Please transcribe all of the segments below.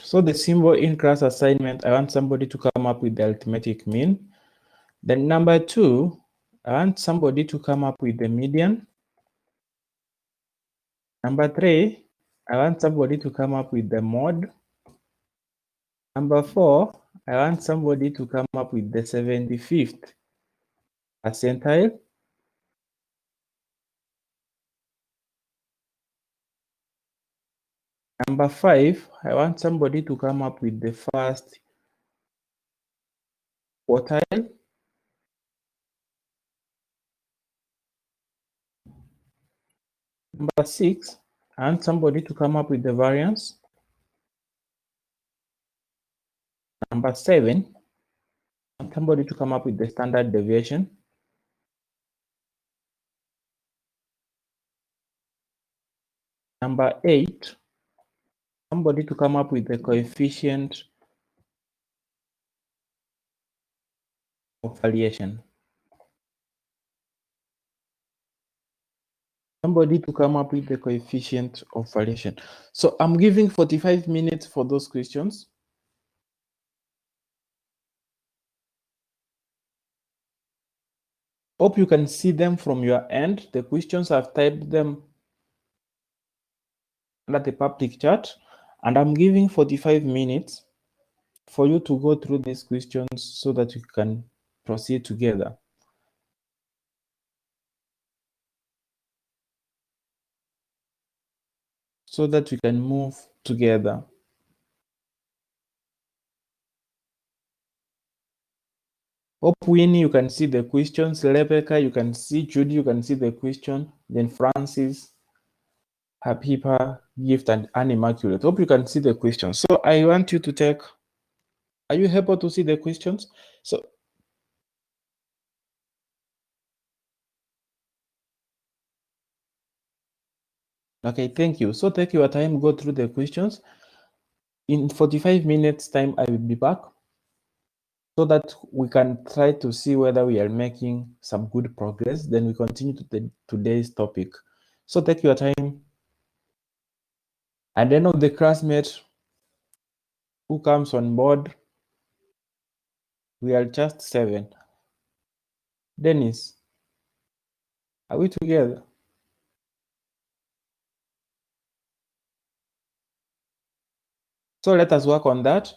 So the symbol in class assignment, I want somebody to come up with the arithmetic mean. Then number 2, I want somebody to come up with the median. Number 3, I want somebody to come up with the mode. Number 4, I want somebody to come up with the 75th percentile. Number 5, I want somebody to come up with the first quartile. Number 6, I want somebody to come up with the variance. Number 7, I want somebody to come up with the standard deviation. Number 8, somebody to come up with the coefficient of variation. Somebody to come up with the coefficient of variation. So I'm giving 45 minutes for those questions. Hope you can see them from your end. The questions, I've typed them under the public chat, and I'm giving 45 minutes for you to go through these questions so that you can proceed together. So that we can move together. Hope Winnie, you can see the questions. Rebecca, you can see. Judy, you can see the question. Then Francis, Hapipa, Gift, and Annie Immaculate. Hope you can see the questions. So I want you to take. Are you able to see the questions? So okay, thank you. So take your time, go through the questions. In 45 minutes time, I will be back so that we can try to see whether we are making some good progress. Then we continue to today's topic. So take your time. And then of the classmate who comes on board, we are just 7. Dennis, are we together? So let us work on that.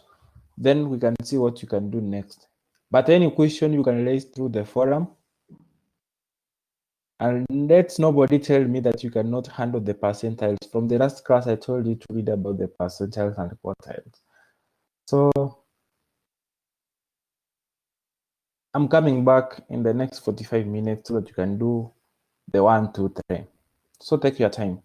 Then we can see what you can do next. But any question you can raise through the forum. And let nobody tell me that you cannot handle the percentiles. From the last class, I told you to read about the percentiles and quartiles. So I'm coming back in the next 45 minutes so that you can do the 1, 2, 3. So take your time.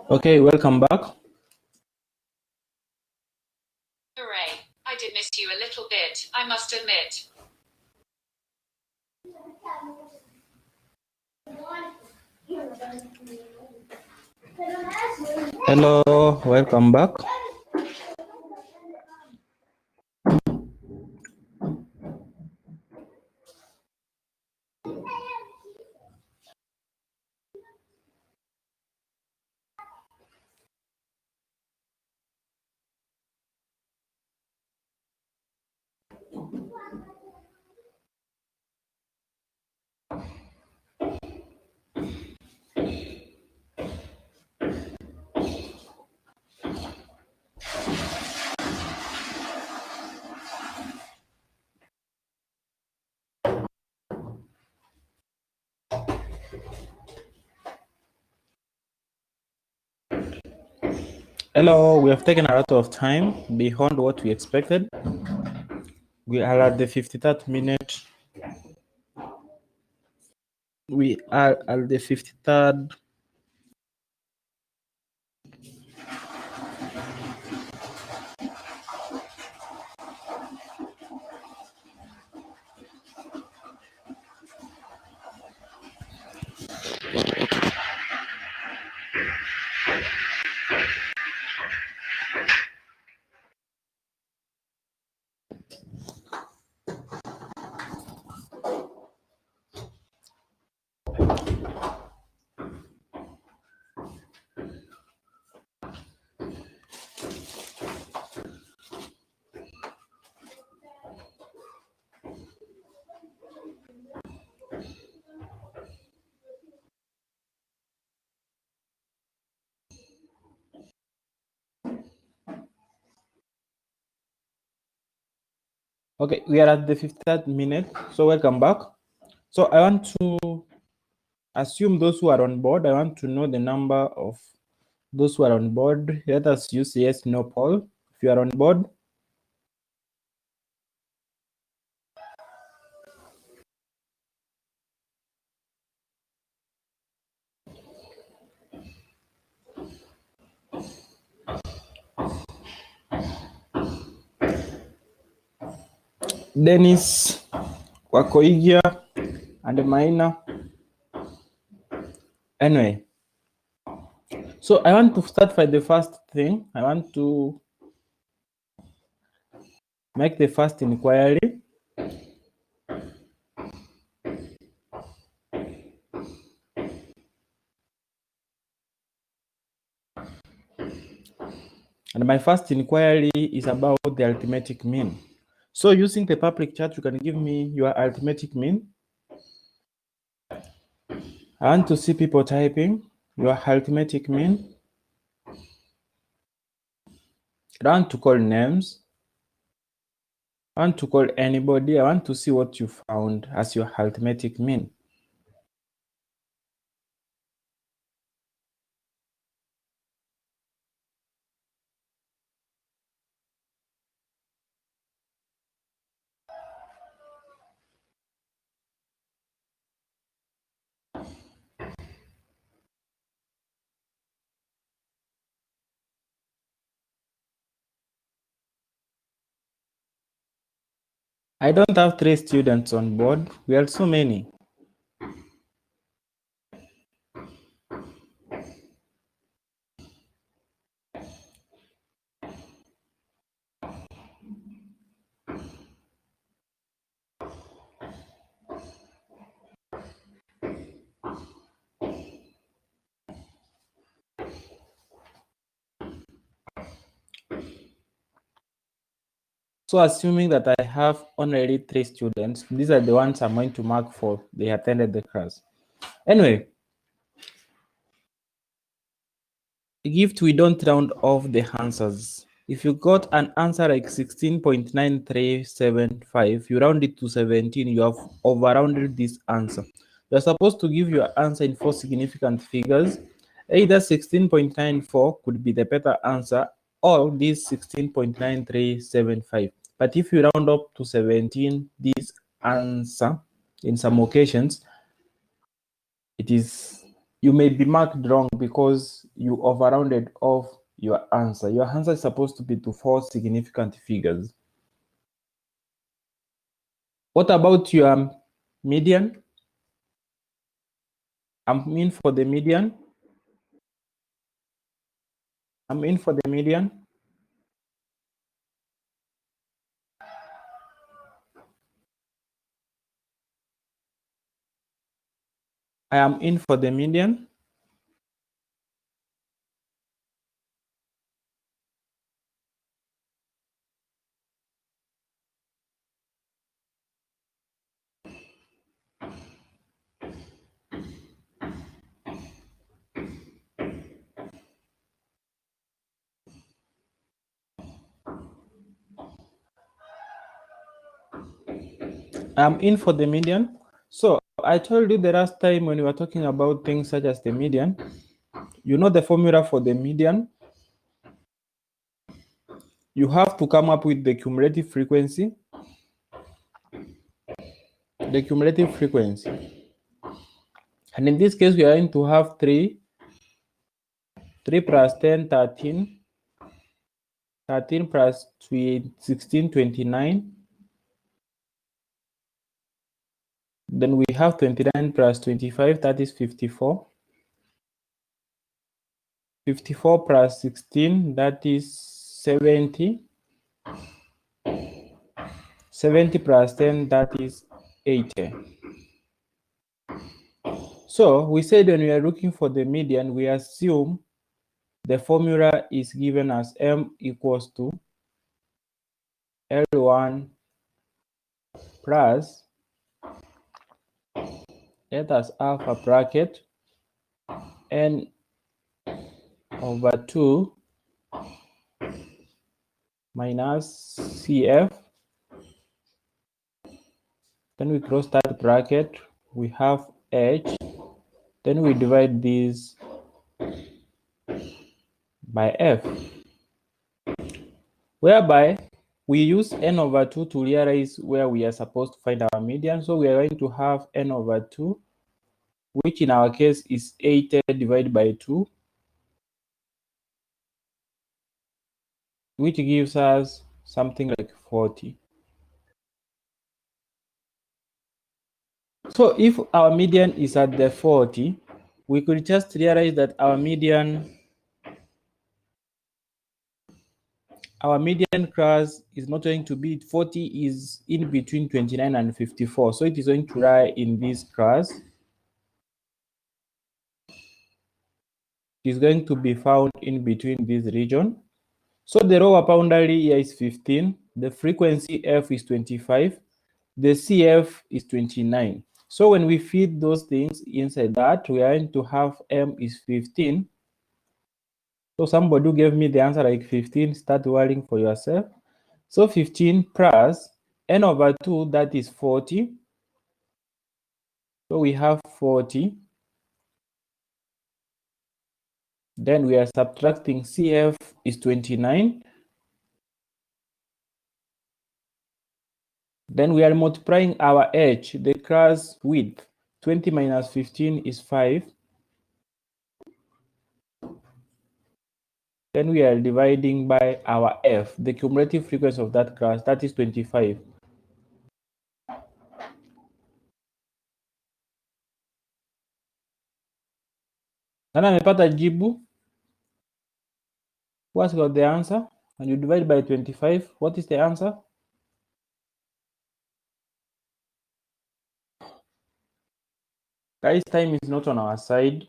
Okay, welcome back. Hooray! I did miss you a little bit, I must admit. Hello, welcome back. Hello, we have taken a lot of time beyond what we expected. We are at the 53rd minute. We are at the 53rd. Okay, we are at the 53rd minute. So welcome back. So I want to assume those who are on board. I want to know the number of those who are on board. Let us use yes, no poll. If you are on board. Dennis, Wakoigia, and Maina. Anyway, so I want to start by the first thing. I want to make the first inquiry. And my first inquiry is about the arithmetic mean. So using the public chat, you can give me your arithmetic mean. I want to see people typing your arithmetic mean. I want to call names. I want to call anybody. I want to see what you found as your arithmetic mean. I don't have 3 students on board. We are so many. So assuming that I have only 3 students, these are the ones I'm going to mark for they attended the class. Anyway, if we don't round off the answers, if you got an answer like 16.9375, you round it to 17, you have overrounded this answer. You're supposed to give your answer in 4 significant figures. Either 16.94 could be the better answer, or this 16.9375. But if you round up to 17, this answer, in some occasions, it is you may be marked wrong because you overrounded off your answer. Your answer is supposed to be to 4 significant figures. What about your median? I'm in for the median. I'm in for the median. I am in for the median. I'm in for the median. So I told you the last time when we were talking about things such as the median, you know the formula for the median. You have to come up with the cumulative frequency. The cumulative frequency. And in this case, we are going to have 3 plus 10, 13, 13 plus 16, 29. Then we have 29 plus 25, that is 54. 54 plus 16, that is 70. 70 plus 10, that is 80. So we said when we are looking for the median, we assume the formula is given as m equals to L1 plus, let us alpha bracket, n over 2 minus CF. Then we close that bracket, we have H. Then we divide these by F, whereby we use n over 2 to realize where we are supposed to find our median. So we are going to have n over 2, which in our case is 80 divided by 2, which gives us something like 40. So if our median is at the 40, we could just realize that our median class is not going to be 40, is in between 29 and 54. So it is going to lie in this class. It is going to be found in between this region. So the lower boundary here is 15. The frequency F is 25. The CF is 29. So when we feed those things inside that, we are going to have M is 15. So somebody who gave me the answer like 15, start worrying for yourself. So 15 plus n over 2, that is 40. So we have 40. Then we are subtracting CF is 29. Then we are multiplying our H, the class width. 20 minus 15 is 5. Then we are dividing by our F, the cumulative frequency of that class, that is 25. Nani amepata jibu? Who has got the answer? And you divide by 25, what is the answer? Guys, time is not on our side.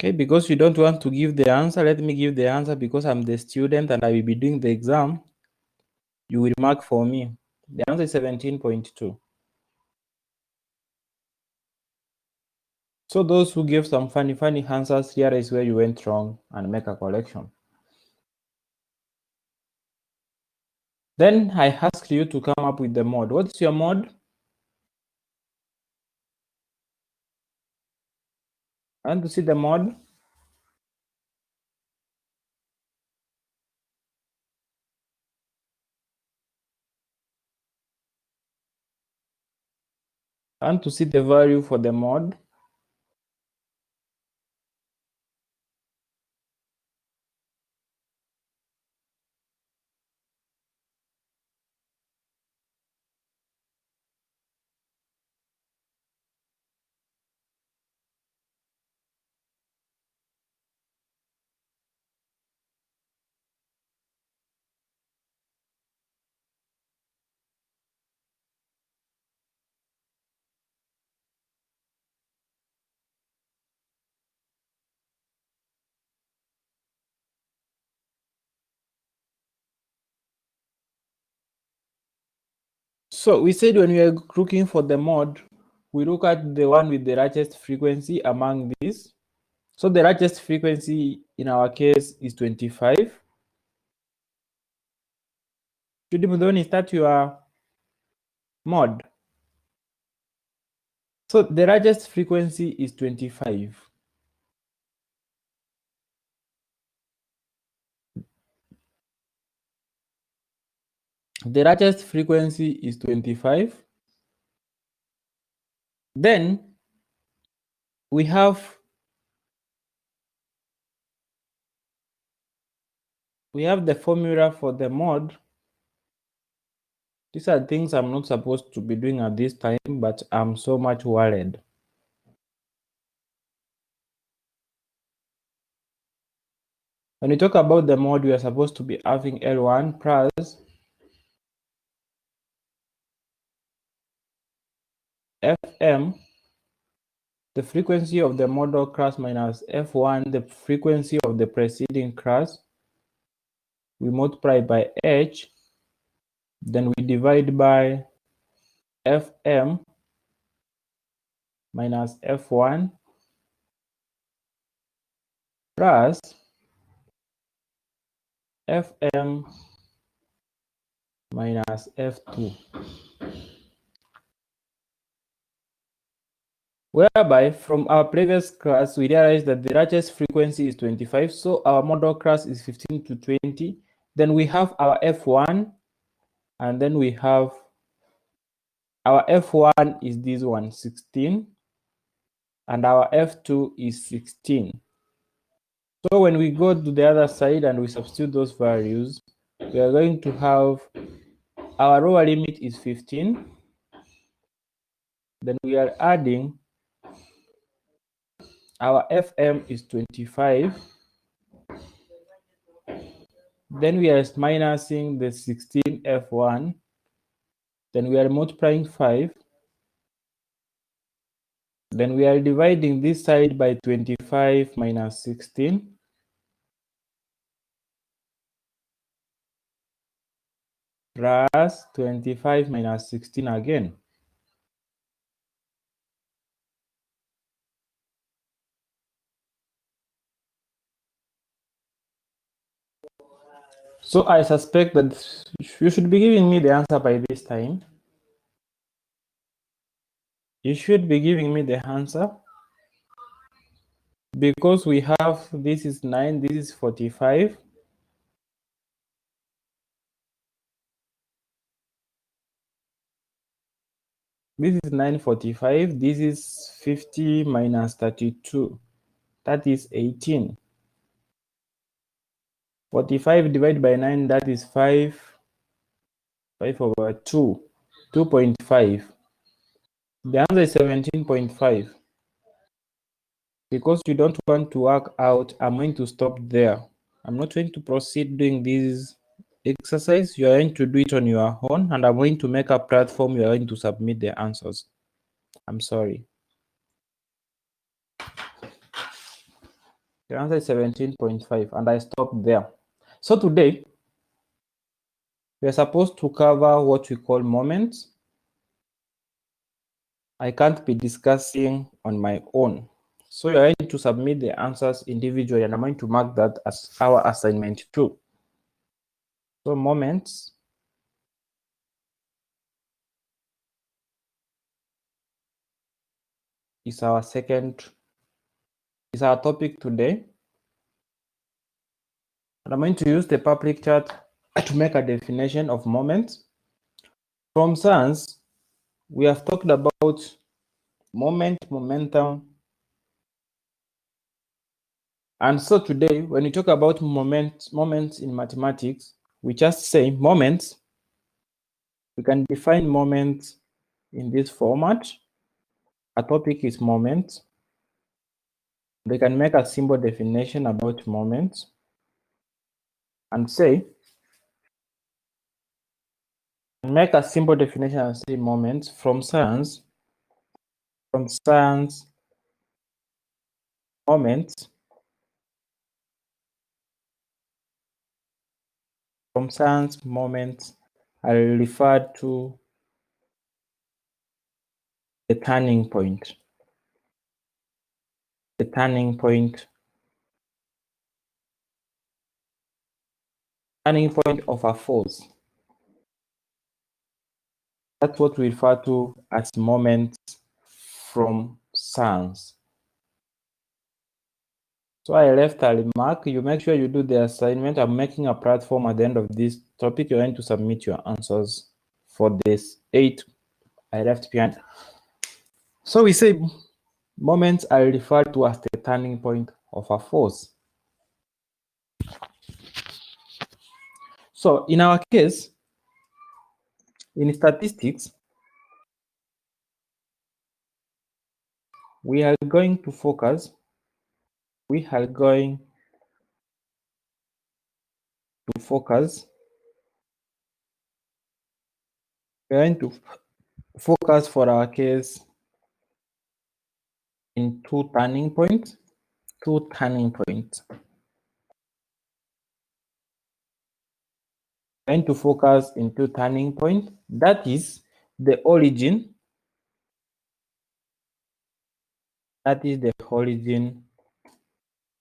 Okay, because you don't want to give the answer, let me give the answer because I'm the student and I will be doing the exam. You will mark for me. The answer is 17.2. So those who gave some funny answers, here is where you went wrong and make a correction. Then I asked you to come up with the mode. What's your mode? I want to see the mode. And to see the value for the mod, so we said when we are looking for the mod, we look at the one with the largest frequency among these. So the largest frequency in our case is 25. Judy Mudoni, start your mod. So the largest frequency is 25. The largest frequency is 25. Then we have the formula for the mod. These are things I'm not supposed to be doing at this time, but I'm so much worried. When we talk about the mod, we are supposed to be having L1 plus Fm, the frequency of the model class, minus F1, the frequency of the preceding class. We multiply by H, then we divide by Fm minus F1 plus Fm minus F2. Whereby from our previous class, we realized that the largest frequency is 25. So our model class is 15 to 20. Then we have our F1, and then we have our F1 is this one, 16. And our F2 is 16. So when we go to the other side and we substitute those values, we are going to have our lower limit is 15. Then we are adding our Fm is 25. Then we are minusing the 16 F1. Then we are multiplying 5. Then we are dividing this side by 25 minus 16. Plus 25 minus 16 again. So I suspect that you should be giving me the answer by this time. You should be giving me the answer. Because we have, this is 9, this is 45. This is 945. This is 50 minus 32. That is 18. 45 divided by 9, that is 5. 5 over 2. 2.5. The answer is 17.5. Because you don't want to work out, I'm going to stop there. I'm not going to proceed doing this exercise. You are going to do it on your own, and I'm going to make a platform. You are going to submit the answers. I'm sorry. The answer is 17.5, and I stopped there. So today, we are supposed to cover what we call moments. I can't be discussing on my own. So you're going to submit the answers individually, and I'm going to mark that as our assignment 2. So moments is our topic today. And I'm going to use the public chat to make a definition of moments. From science, we have talked about moment, momentum. And so today, when we talk about moments in mathematics, we just say moments. We can define moments in this format. A topic is moments. They can make a simple definition about moments and say, make a simple definition and say moments from science, moments, from science moments are referred to the turning point. The turning point of a force. That's what we refer to as moments from science. So I left a remark. You make sure you do the assignment. I'm making a platform at the end of this topic. You're going to submit your answers for this 8 I left behind. So we say moments are referred to as the turning point of a force. So in our case, in statistics, we are going to focus for our case in two turning points. We're going to focus in two turning points. That is the origin.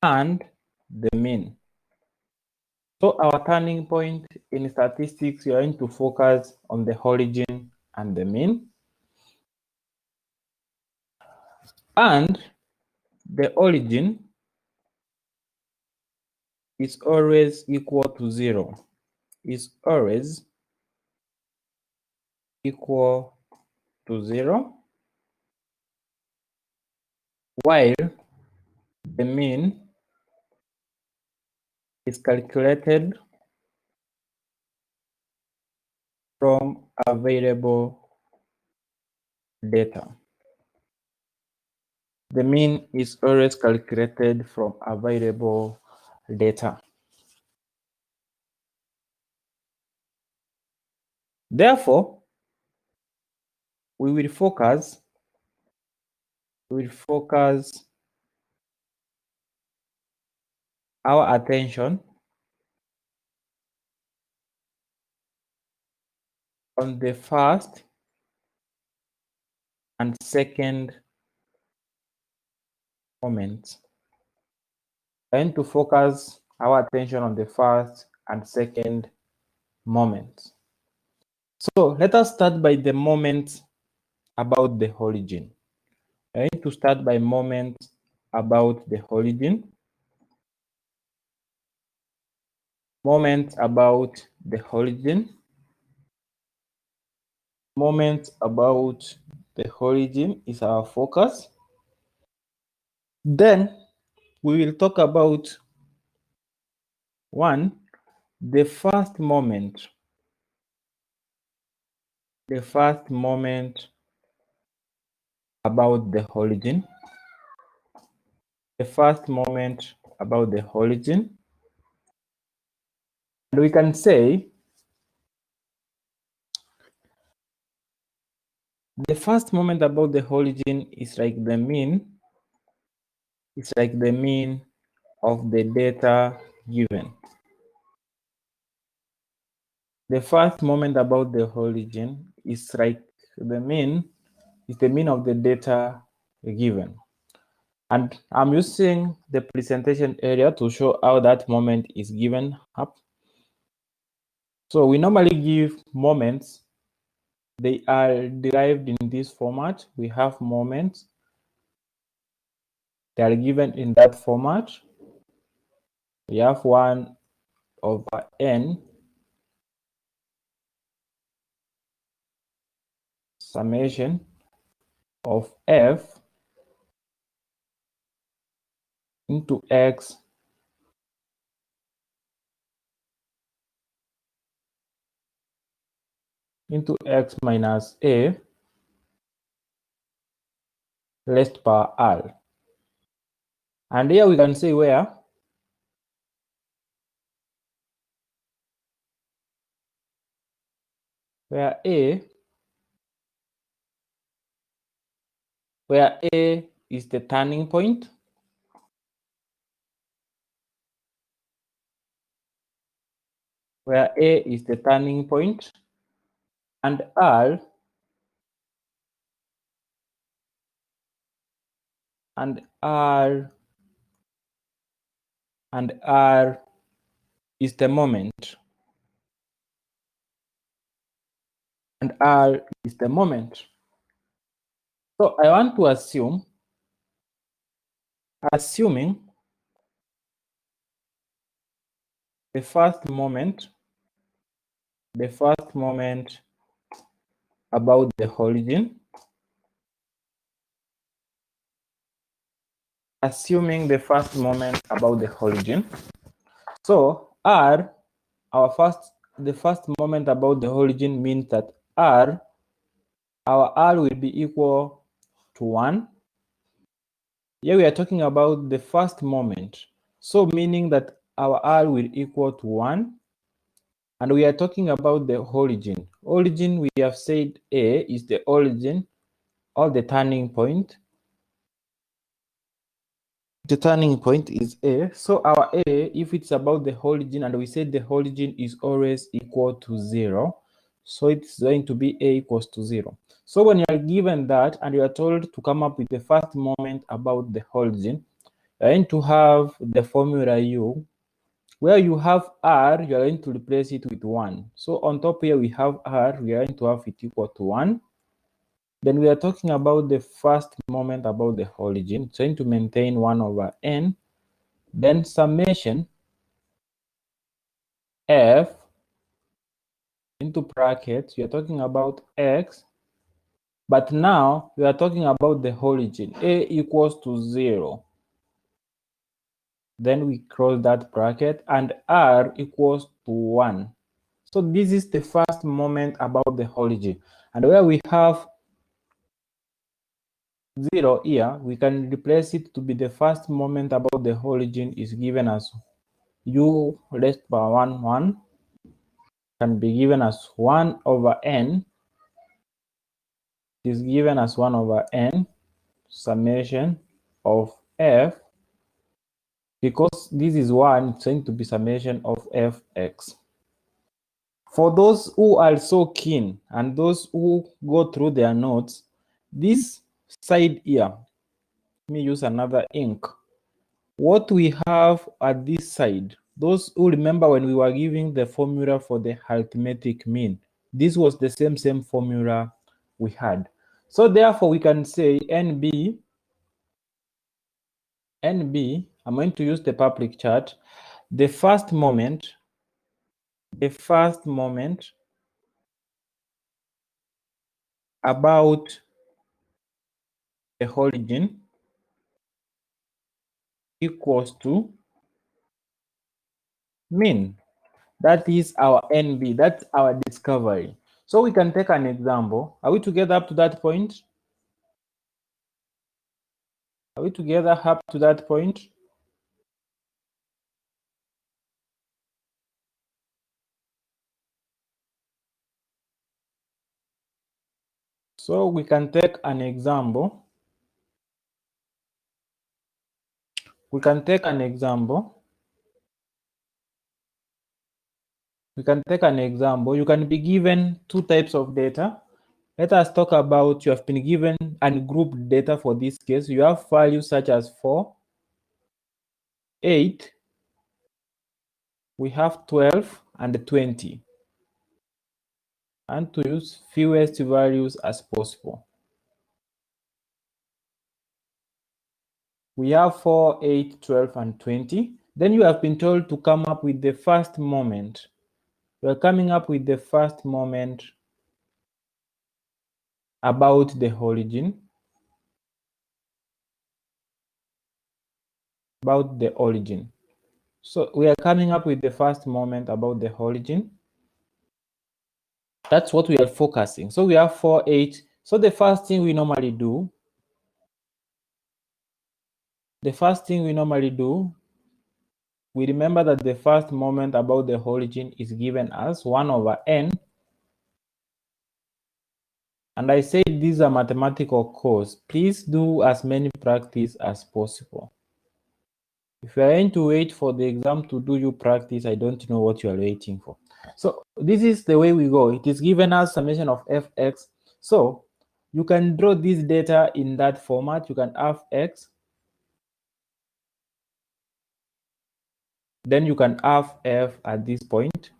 And the mean. So our turning point in statistics, we are going to focus on the origin and the mean. And the origin is always equal to 0. Is always equal to 0, while the mean is calculated from available data. The mean is always calculated from available data. Therefore, we will focus our attention on the first and second moments. We're going to focus our attention on the first and second moments. So let us start by the moment about the origin. We're going to start by moments about the origin. Moments about the origin. Moments about the origin is our focus. Then we will talk about the first moment. The first moment about the origin. The first moment about the origin. And we can say the first moment about the origin is like the mean. It's like the mean of the data given. The first moment about the origin is like the mean of the data given. And I'm using the presentation area to show how that moment is given up. So we normally give moments. They are derived in this format. We have moments. They are given in that format. We have 1 over n summation of f into x into x minus a raised power r. And here we can say where a is the turning point, and r is the moment. So I want to assuming the first moment about the origin, So r, the first moment about the origin means that our r will be equal to 1. Here we are talking about the first moment, so meaning that our r will equal to 1, and we are talking about the origin. Origin, we have said a is the origin of the turning point. The turning point is a, so our a, if it's about the origin, and we said the origin is always equal to 0, so it's going to be a equals to 0. So when you are given that and you are told to come up with the first moment about the origin, you're going to have the formula u. Where you have r, you're going to replace it with 1. So on top here we have r, we are going to have it equal to 1. Then we are talking about the first moment about the origin. It's going to maintain 1 over n. Then summation f into brackets, we are talking about x, but now we are talking about the origin, a equals to 0. Then we close that bracket, and r equals to 1. So this is the first moment about the origin. And where we have 0 here, we can replace it to be the first moment about the origin is given as u raised by 1 can be given as 1 over n, is given as 1 over n summation of f, because this is 1, it's going to be summation of fx. For those who are so keen and those who go through their notes, this side here, let me use another ink. What we have at this side, those who remember when we were giving the formula for the arithmetic mean, this was the same formula we had. So therefore we can say NB, I'm going to use the public chart, the first moment about the origin equals to mean. That is our NB, that's our discovery. So we can take an example. Are we together up to that point? Are we together up to that point? So we can take an example. You can take an example. You can be given two types of data. Let us talk about, you have been given ungrouped data for this case. You have values such as 4, 8, we have 12 and 20. And to use fewest values as possible. We have 4, 8, 12, and 20. Then you have been told to come up with the first moment. We are coming up with the first moment about the origin. about the origin. So we are coming up with the first moment about the origin. That's what we are focusing. So we have 4, 8. So the first thing we normally do, we remember that the first moment about the origin is given as 1 over n. And I said these are mathematical codes. Please do as many practice as possible. If you are going to wait for the exam to do you practice, I don't know what you are waiting for. So this is the way we go. It is given as summation of fx. So you can draw this data in that format. You can have x, then you can have f at this point.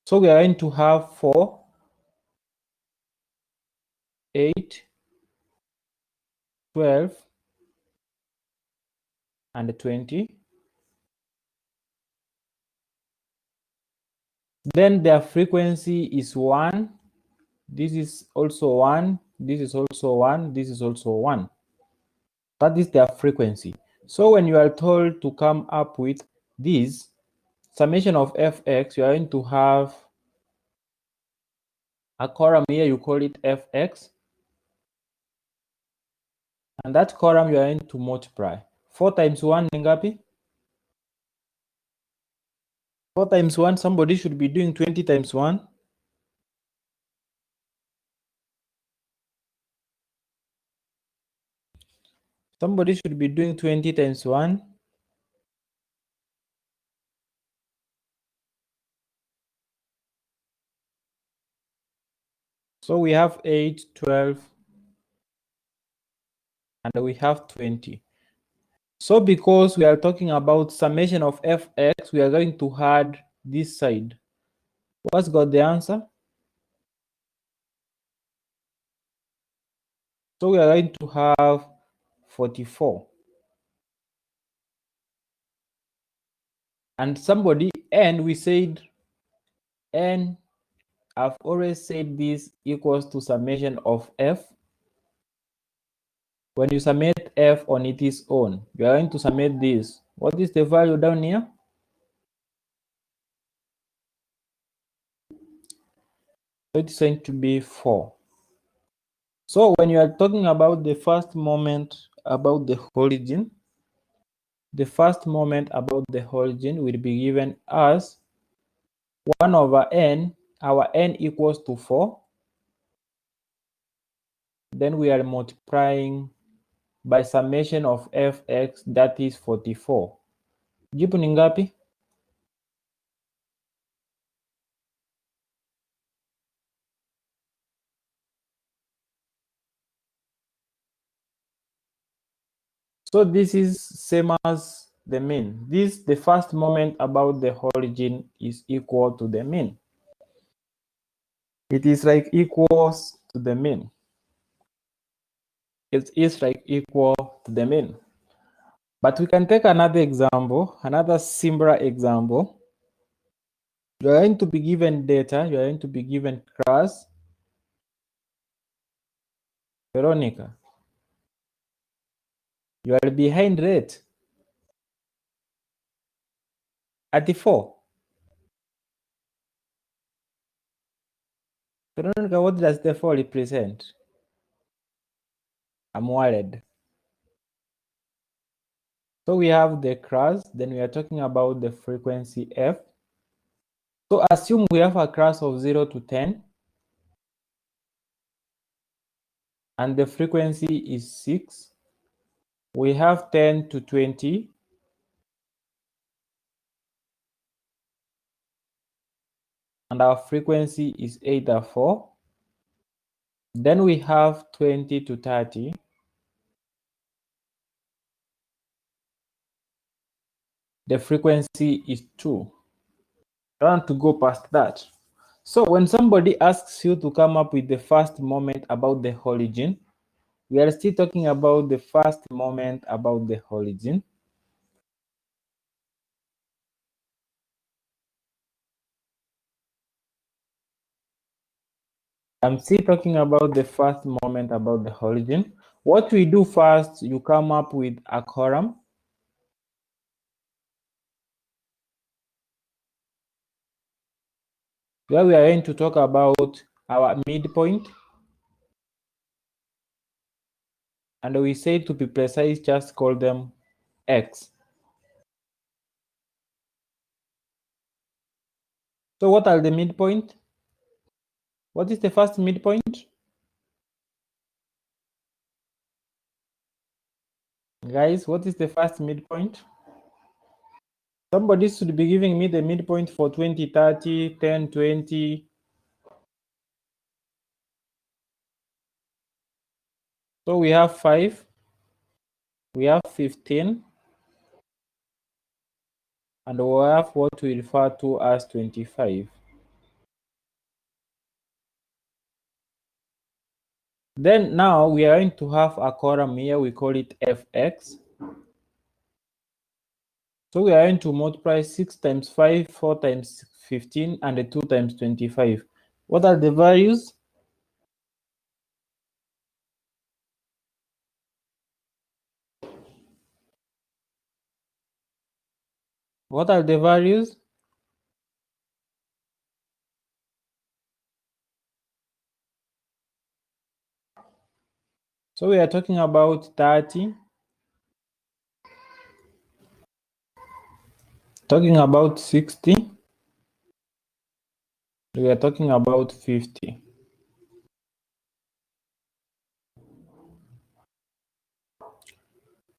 So we are going to have 4, 8, 12, and 20. Then their frequency is 1. This is also 1. This is also 1. This is also 1. That is their frequency. So when you are told to come up with this summation of fx, you are going to have a column here, you call it fx. And that column you are going to multiply. 4 times 1 ni ngapi? 4 times 1, somebody should be doing 20 times 1. Somebody should be doing 20 times 1. So we have 8, 12, and we have 20. So because we are talking about summation of fx, we are going to add this side. What's got the answer? So we are going to have 44. And somebody, n, we said n, I've always said this equals to summation of f. When you summate f on its own, you are going to summate this. What is the value down here? So it's going to be 4. So when you are talking about the first moment about the origin, the first moment about the origin will be given as 1 over n. Our n equals to 4. Then we are multiplying by summation of fx, that is 44. Jibu ni ngapi? So this is same as the mean. This, the first moment about the origin, is equal to the mean. It is like equals to the mean. It is like equal to the mean. But we can take another example, another similar example. You are going to be given data, you are going to be given class. Veronica, you are behind rate at the 4. Veronica, what does the 4 represent? I'm worried. So we have the class, then we are talking about the frequency f. So assume we have a class of 0 to 10, and the frequency is 6. We have 10 to 20, and our frequency is either 4. Then we have 20 to 30. The frequency is 2. I don't want to go past that. So when somebody asks you to come up with the first moment about the origin, we are still talking about the first moment about the origin. I'm still talking about the first moment about the origin. What we do first, you come up with a column. Where we are going to talk about our midpoint. And we say, to be precise, just call them X. So what are the midpoint? What is the first midpoint? Guys, what is the first midpoint? Somebody should be giving me the midpoint for 20, 30, 10, 20. So we have 5. We have 15. And we have what we refer to as 25. Then now we are going to have a column here, we call it Fx. So we are going to multiply 6 times 5, 4 times 15, and 2 times 25. What are the values? What are the values? So we are talking about 30, talking about 60, we are talking about 50.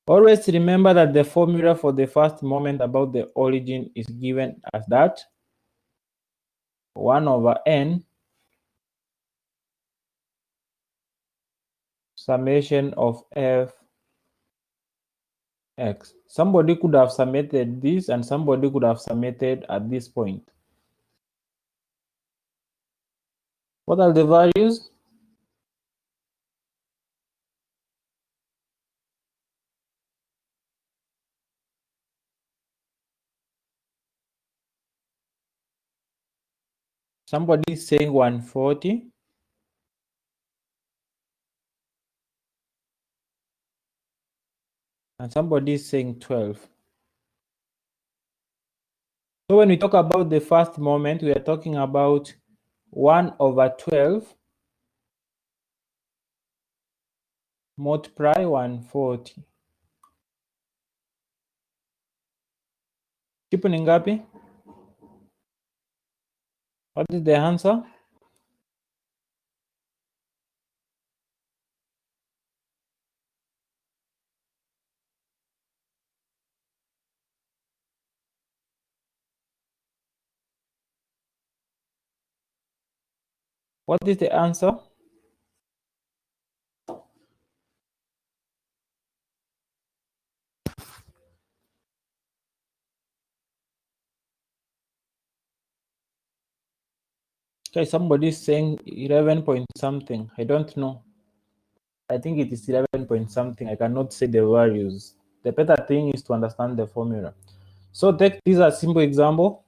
Always remember that the formula for the first moment about the origin is given as that 1 over n summation of Fx. Somebody could have summated this and somebody could have summated at this point. What are the values? Somebody is saying 140. And somebody is saying 12. So when we talk about the first moment, we are talking about 1 over 12 multiply 140. Kipu ni ngapi? What is the answer? What is the answer? Okay, somebody is saying 11 point something. I don't know. I think it is 11 point something. I cannot say the values. The better thing is to understand the formula. So take this as a simple example.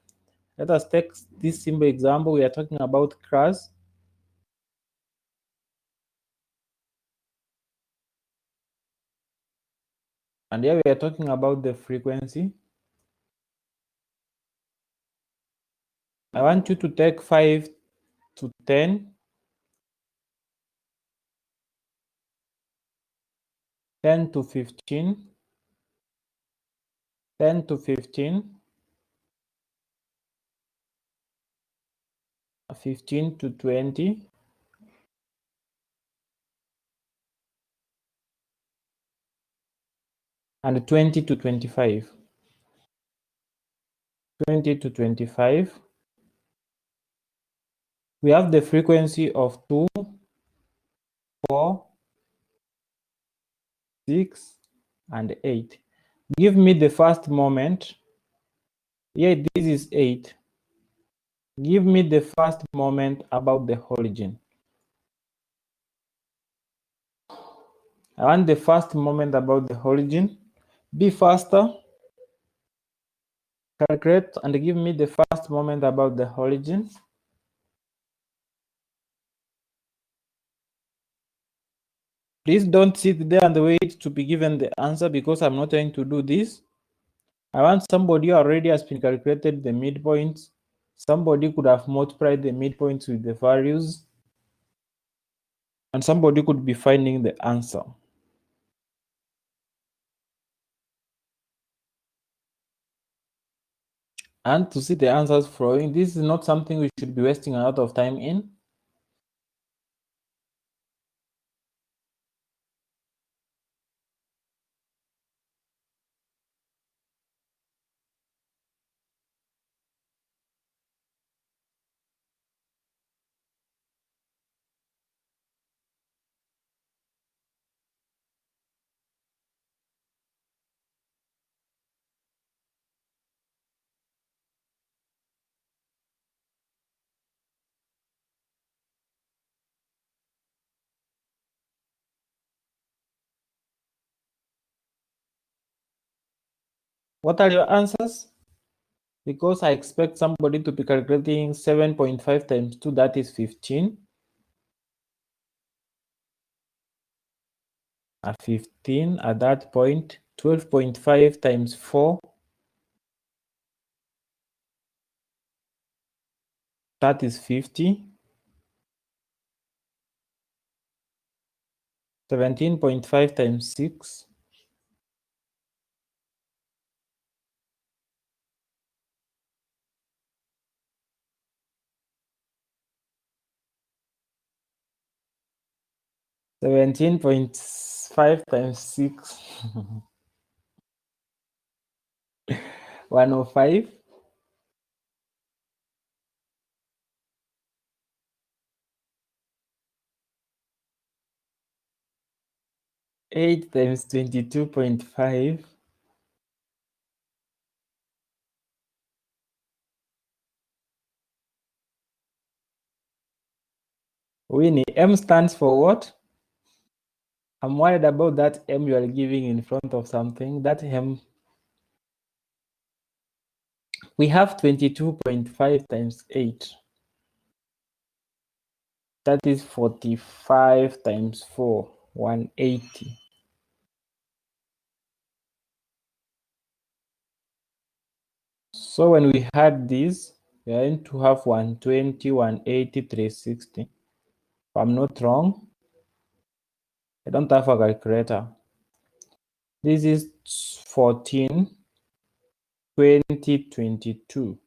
Let us take this simple example. We are talking about class. And here we are talking about the frequency. I want you to take 5 to 10, 10 to 15, 10 to 15, 15 to 20, and 20 to 25. 20 to 25. We have the frequency of 2, 4, 6, and 8. Give me the first moment. Yeah, this is 8. Give me the first moment about the origin. I want the first moment about the origin. Be faster. Calculate and give me the first moment about the origin. Please don't sit there and wait to be given the answer because I'm not going to do this. I want somebody who already has been calculated the midpoints. Somebody could have multiplied the midpoints with the values. And somebody could be finding the answer. And to see the answers flowing, this is not something we should be wasting a lot of time in. What are your answers? Because I expect somebody to be calculating 7.5 times 2, that is 15. 15 at that point, 12.5 times 4, that is 50. 17.5 times 6, (17.5 times 6), 105. 8 times 22.5, Winnie, M stands for what? I'm worried about that M you are giving in front of something. That M, we have 22.5 times 8. That is 45 times 4, 180. So when we had this, we are going to have 120, 180, 360. If I'm not wrong, I don't have a calculator. This is 14, 20, 22.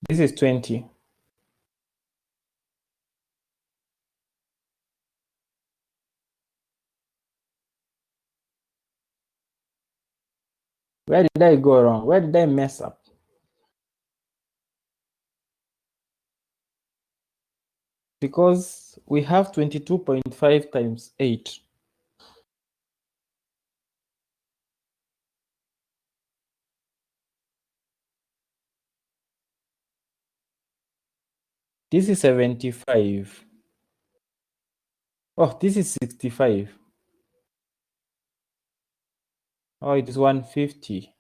This is 20. Where did I go wrong? Where did I mess up? Because we have 22.5 times 8. This is 75. Oh, this is 65. Oh, it is 150.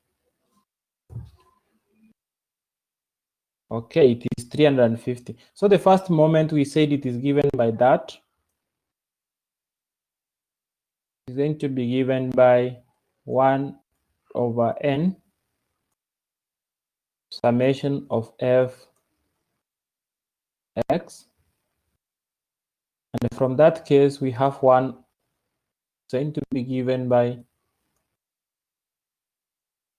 Okay, it is 350. So the first moment we said it is given by that is going to be given by 1 over n summation of f x. And from that case, we have 1 going to be given by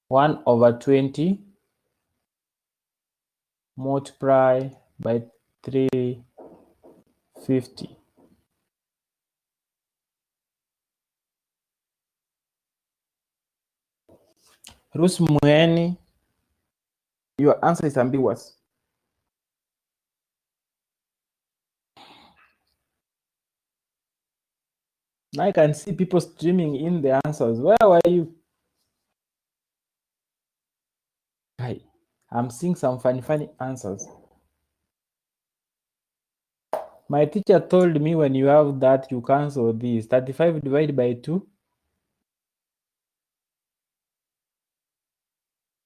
1 over 20 multiply by 350. Rus Muheni, your answer is ambiguous. Now I can see people streaming in the answers. Where were you? Hi, I'm seeing some funny answers. My teacher told me when you have that, you cancel this. 35 divided by 2.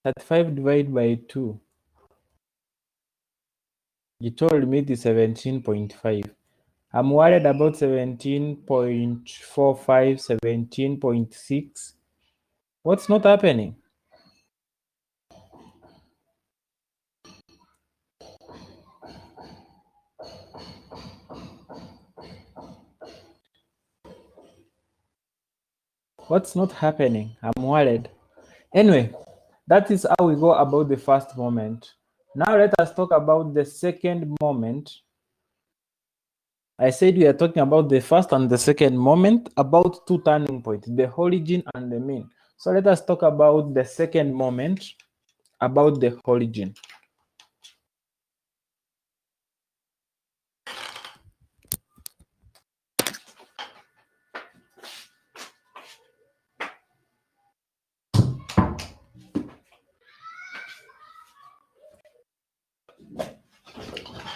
35 divided by 2. You told me the 17.5. I'm worried about 17.45, 17.6. What's not happening? What's not happening? I'm worried. Anyway, that is how we go about the first moment. Now let us talk about the second moment. I said we are talking about the first and the second moment, about two turning points, the origin and the mean. So let us talk about the second moment, about the origin.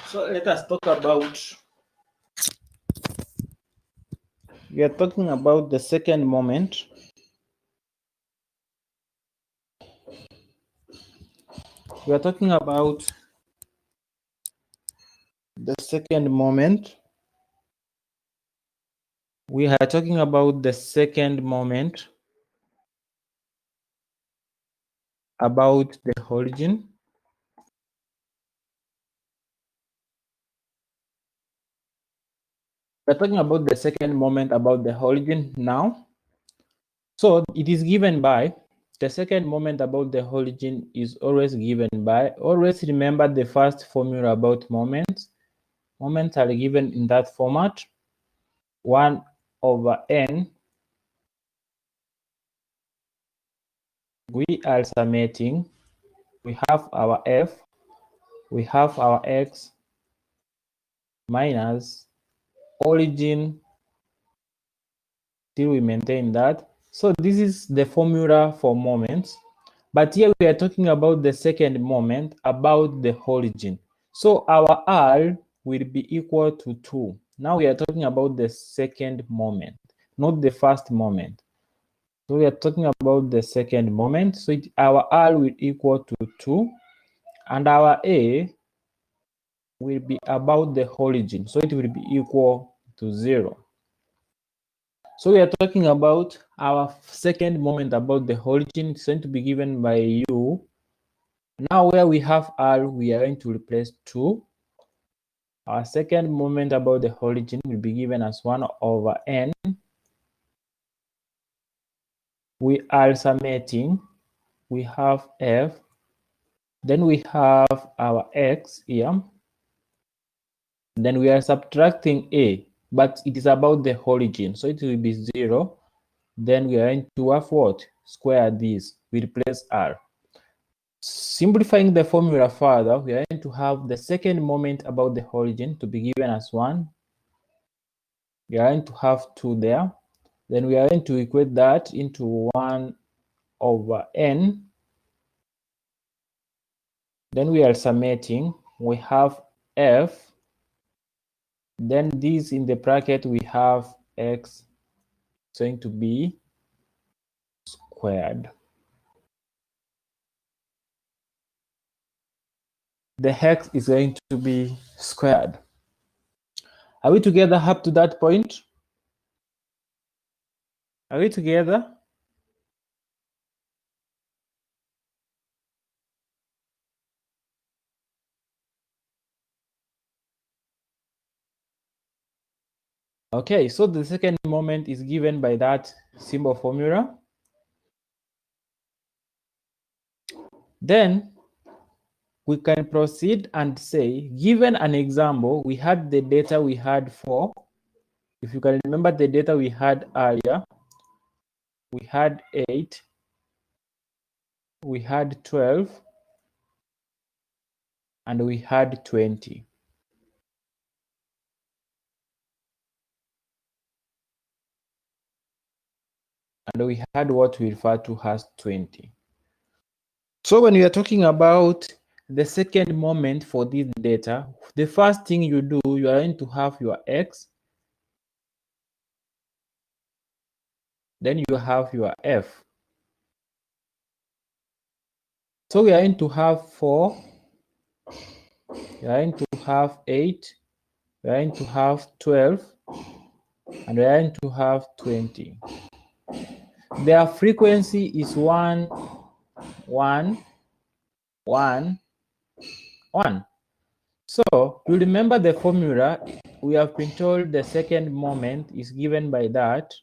So let us talk about, we are talking about the second moment. We are talking about the second moment. We are talking about the second moment, about the origin. We're talking about the second moment, about the origin now. So it is given by, the second moment about the origin is always given by, always remember the first formula about moments. Moments are given in that format, 1 over n. We are summating, we have our f, we have our x, minus origin, till we maintain that. So this is the formula for moments. But here we are talking about the second moment, about the origin. So our R will be equal to 2. Now we are talking about the second moment, not the first moment. So we are talking about the second moment. So our R will equal to 2. And our A will be about the origin. So it will be equal to 0. So we are talking about our second moment about the origin. It's going to be given by U. Now where we have R, we are going to replace 2. Our second moment about the origin will be given as 1 over n. We are summating. We have f. Then we have our x here. Then we are subtracting a, but it is about the origin. So it will be 0. Then we are going to have what? Square this. We replace r. Simplifying the formula further, we are going to have the second moment about the origin to be given as 1. We are going to have 2 there. Then we are going to equate that into 1 over n. Then we are summating. We have f. Then this in the bracket, we have x. It's going to be squared. The x is going to be squared. Are we together up to that point? Are we together? Okay, so the second moment is given by that symbol formula. Then we can proceed and say, given an example, we had the data we had for, if you can remember the data we had earlier, we had 8, we had 12, and we had 20. And we had what we refer to as 20. So when we are talking about the second moment for this data, the first thing you do, you are going to have your x, then you have your f. So we are going to have 4, we are going to have 8, we are going to have 12, and we are going to have 20. Their frequency is 1, 1, 1, 1. So you remember the formula. We have been told the second moment is given by that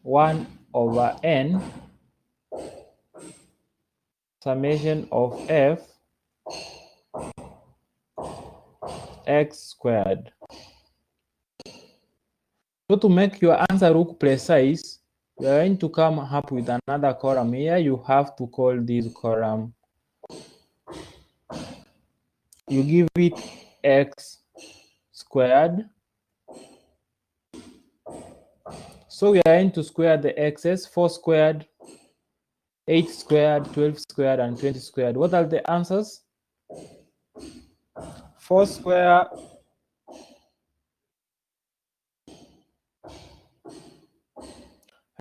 1 over n summation of f x squared. So to make your answer look precise, you are going to come up with another column here. You have to call this column, you give it x squared. So we are going to square the x's, 4 squared, 8 squared, 12 squared, and 20 squared. What are the answers? 4 squared,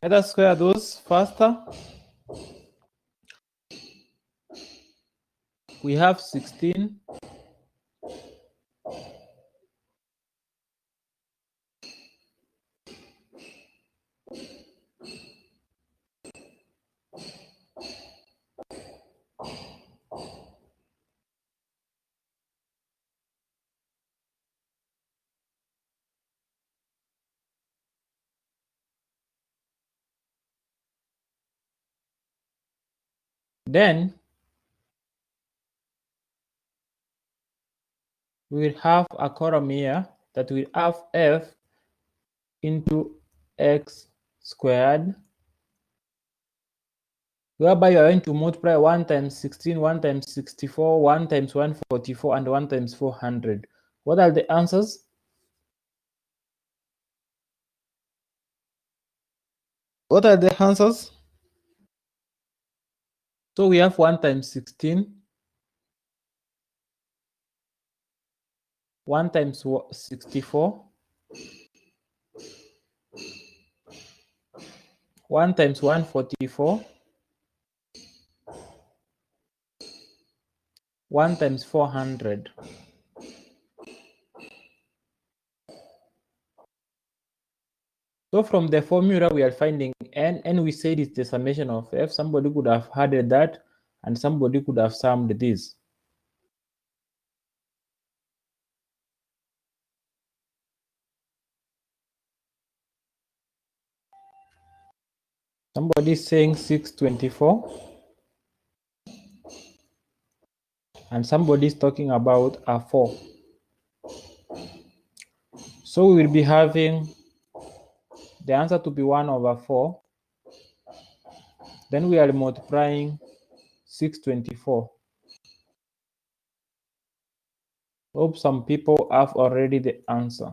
let us square those faster. We have 16. Then we will have a column here that will have f into x squared, whereby you are going to multiply 1 times 16, 1 times 64, 1 times 144, and 1 times 400. What are the answers? What are the answers? So we have 1 times 16, 1 times 64, 1 times 144, 1 times 400. So from the formula we are finding n, and we said it's the summation of f. Somebody could have added that, and somebody could have summed this. Somebody is saying 624, and somebody is talking about a 4. So we will be having the answer to be 1 over 4. Then we are multiplying 624. Hope some people have already the answer.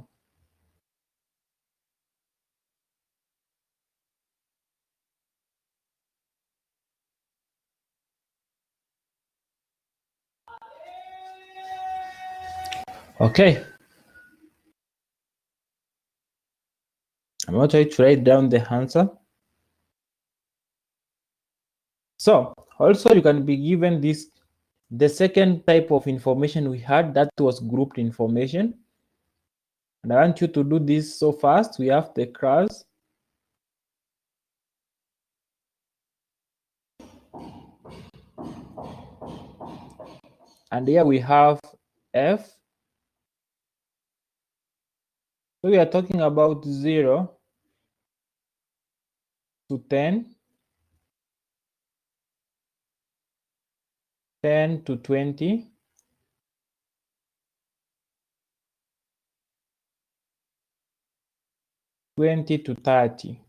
Okay. I'm going to try to write down the answer. So also you can be given this, the second type of information we had, that was grouped information. And I want you to do this so fast. We have the class. And here we have f. So we are talking about 0 to 10, 10 to 20, 20 to 30,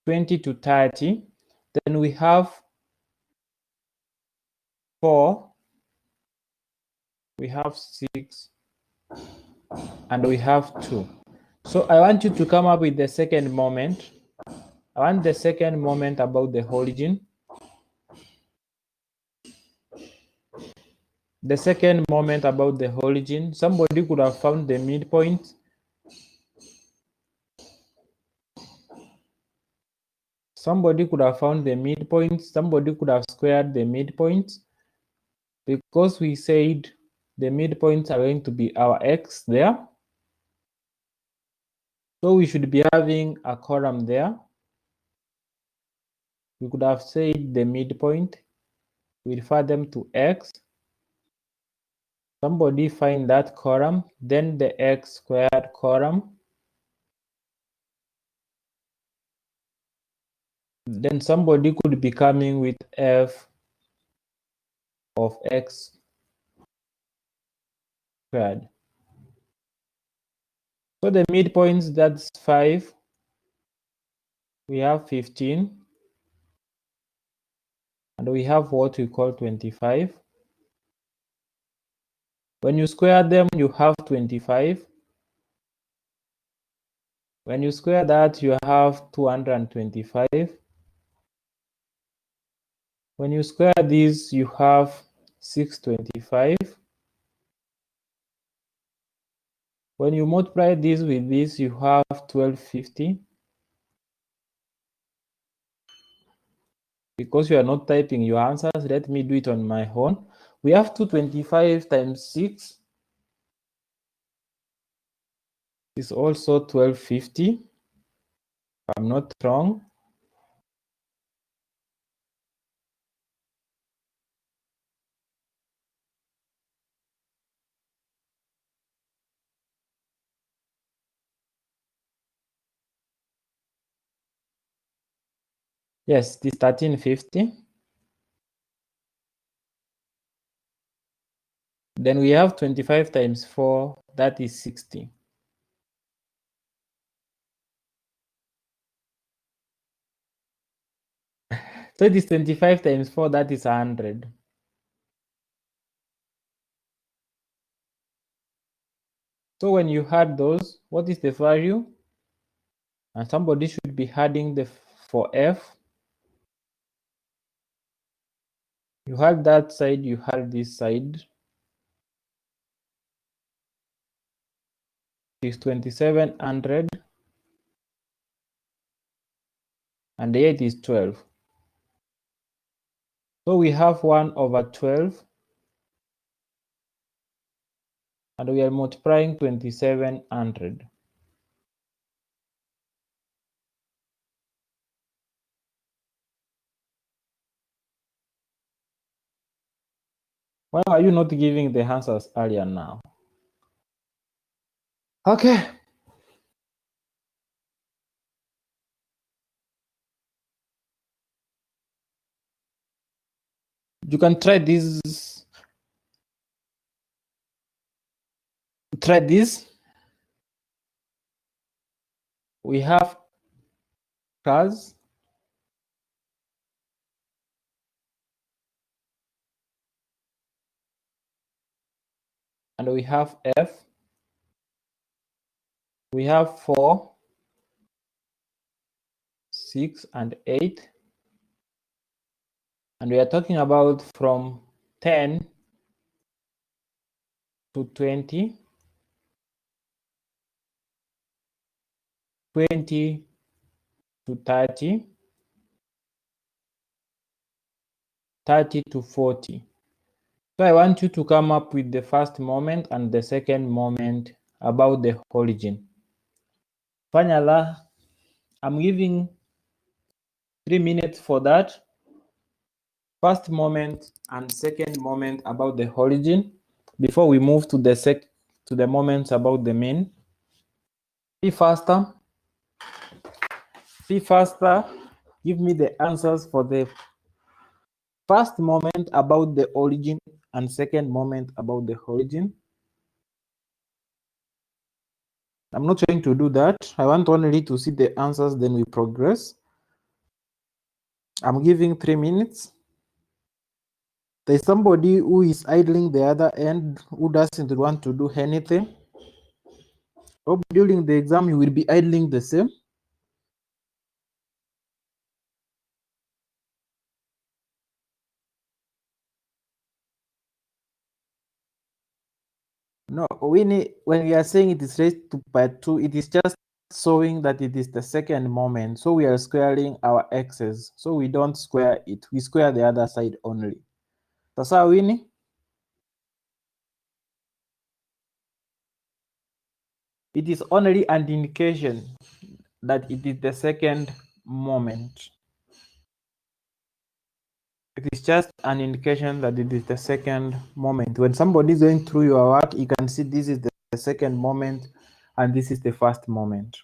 20 to 30. Then we have 4, we have 6, and we have 2. So I want you to come up with the second moment. I want the second moment about the origin. The second moment about the origin. Somebody could have found the midpoint. Somebody could have found the midpoint. Somebody could have squared the midpoints. Because we said the midpoints are going to be our x there. So we should be having a column there. We could have said the midpoint. We refer them to x. Somebody find that column, then the x squared column. Then somebody could be coming with f of x squared. So the midpoints, that's 5. We have 15. And we have what we call 25. When you square them, you have 25. When you square that, you have 225. When you square these, you have 625. When you multiply this with this, you have 1250. Because you are not typing your answers, let me do it on my own. We have 225 times 6 is also 1250. If I'm not wrong. Yes, it is 1350. Then we have 25 times 4, that is 60. So it is 25 times 4, that is 100. So when you add those, what is the value? And somebody should be adding the for f. You had that side, you had this side. It's 2700. And the 8 is 12. So we have 1 over 12. And we are multiplying 2700. Why are you not giving the answers earlier now? Okay. You can try this. Try this. We have cars. And we have f. We have 4, 6, and 8. And we are talking about from 10 to 20, 20 to 30, 30 to 40. So I want you to come up with the first moment and the second moment about the origin. Finally, I'm giving 3 minutes for that. First moment and second moment about the origin before we move to the moments about the mean. Be faster. Be faster. Give me the answers for the first moment about the origin and second moment about the origin. I'm not trying to do that. I want only to see the answers, then we progress. I'm giving 3 minutes. There's somebody who is idling the other end who doesn't want to do anything. Hope during the exam you will be idling the same. No, when we are saying it is raised to by 2, it is just showing that it is the second moment. So we are squaring our x's. So we don't square it. We square the other side only. Sasa wini? It is only an indication that it is the second moment. It is just an indication that it is the second moment. When somebody is going through your work, you can see this is the second moment and this is the first moment.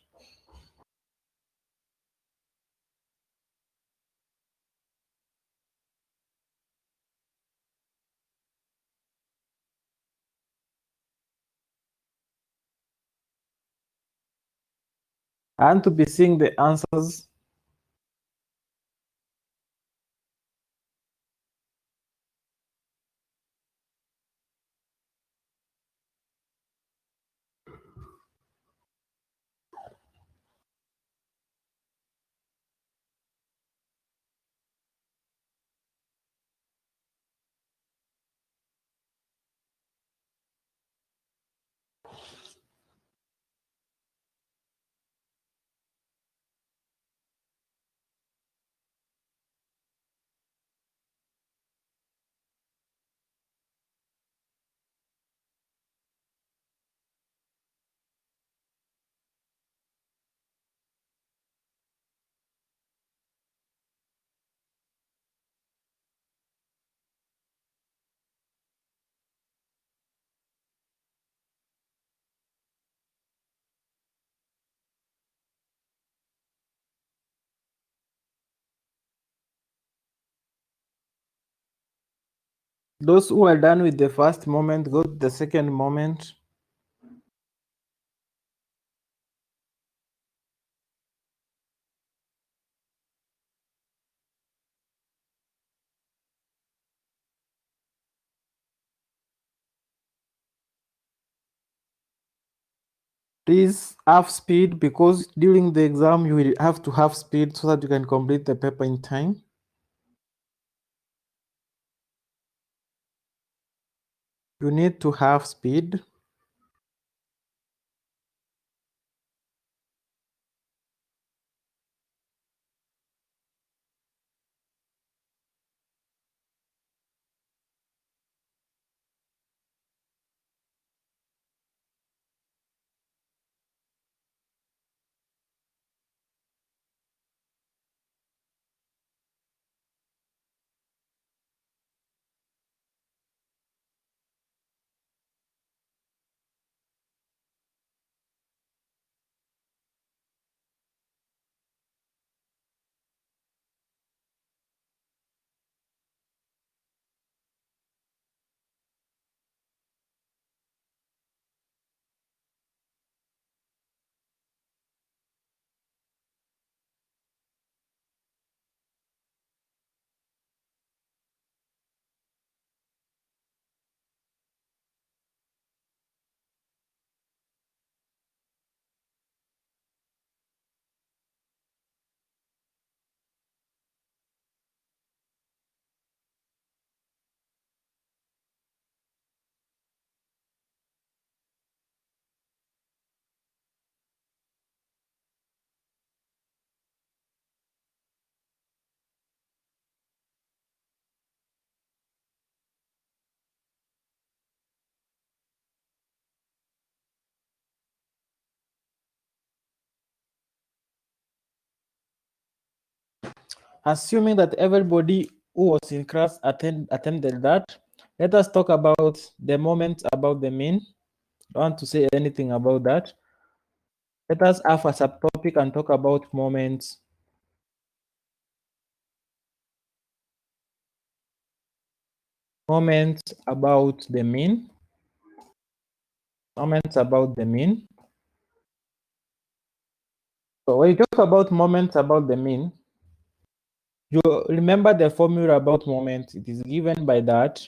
And to be seeing the answers. Those who are done with the first moment, go to the second moment. Please have speed because during the exam you will have to have speed so that you can complete the paper in time. You need to have speed. Assuming that everybody who was in class attended that, let us talk about the moment about the mean. Don't want to say anything about that. Let us have a subtopic and talk about moments. Moments about the mean. Moments about the mean. So when you talk about moments about the mean, you remember the formula about moments. It is given by that.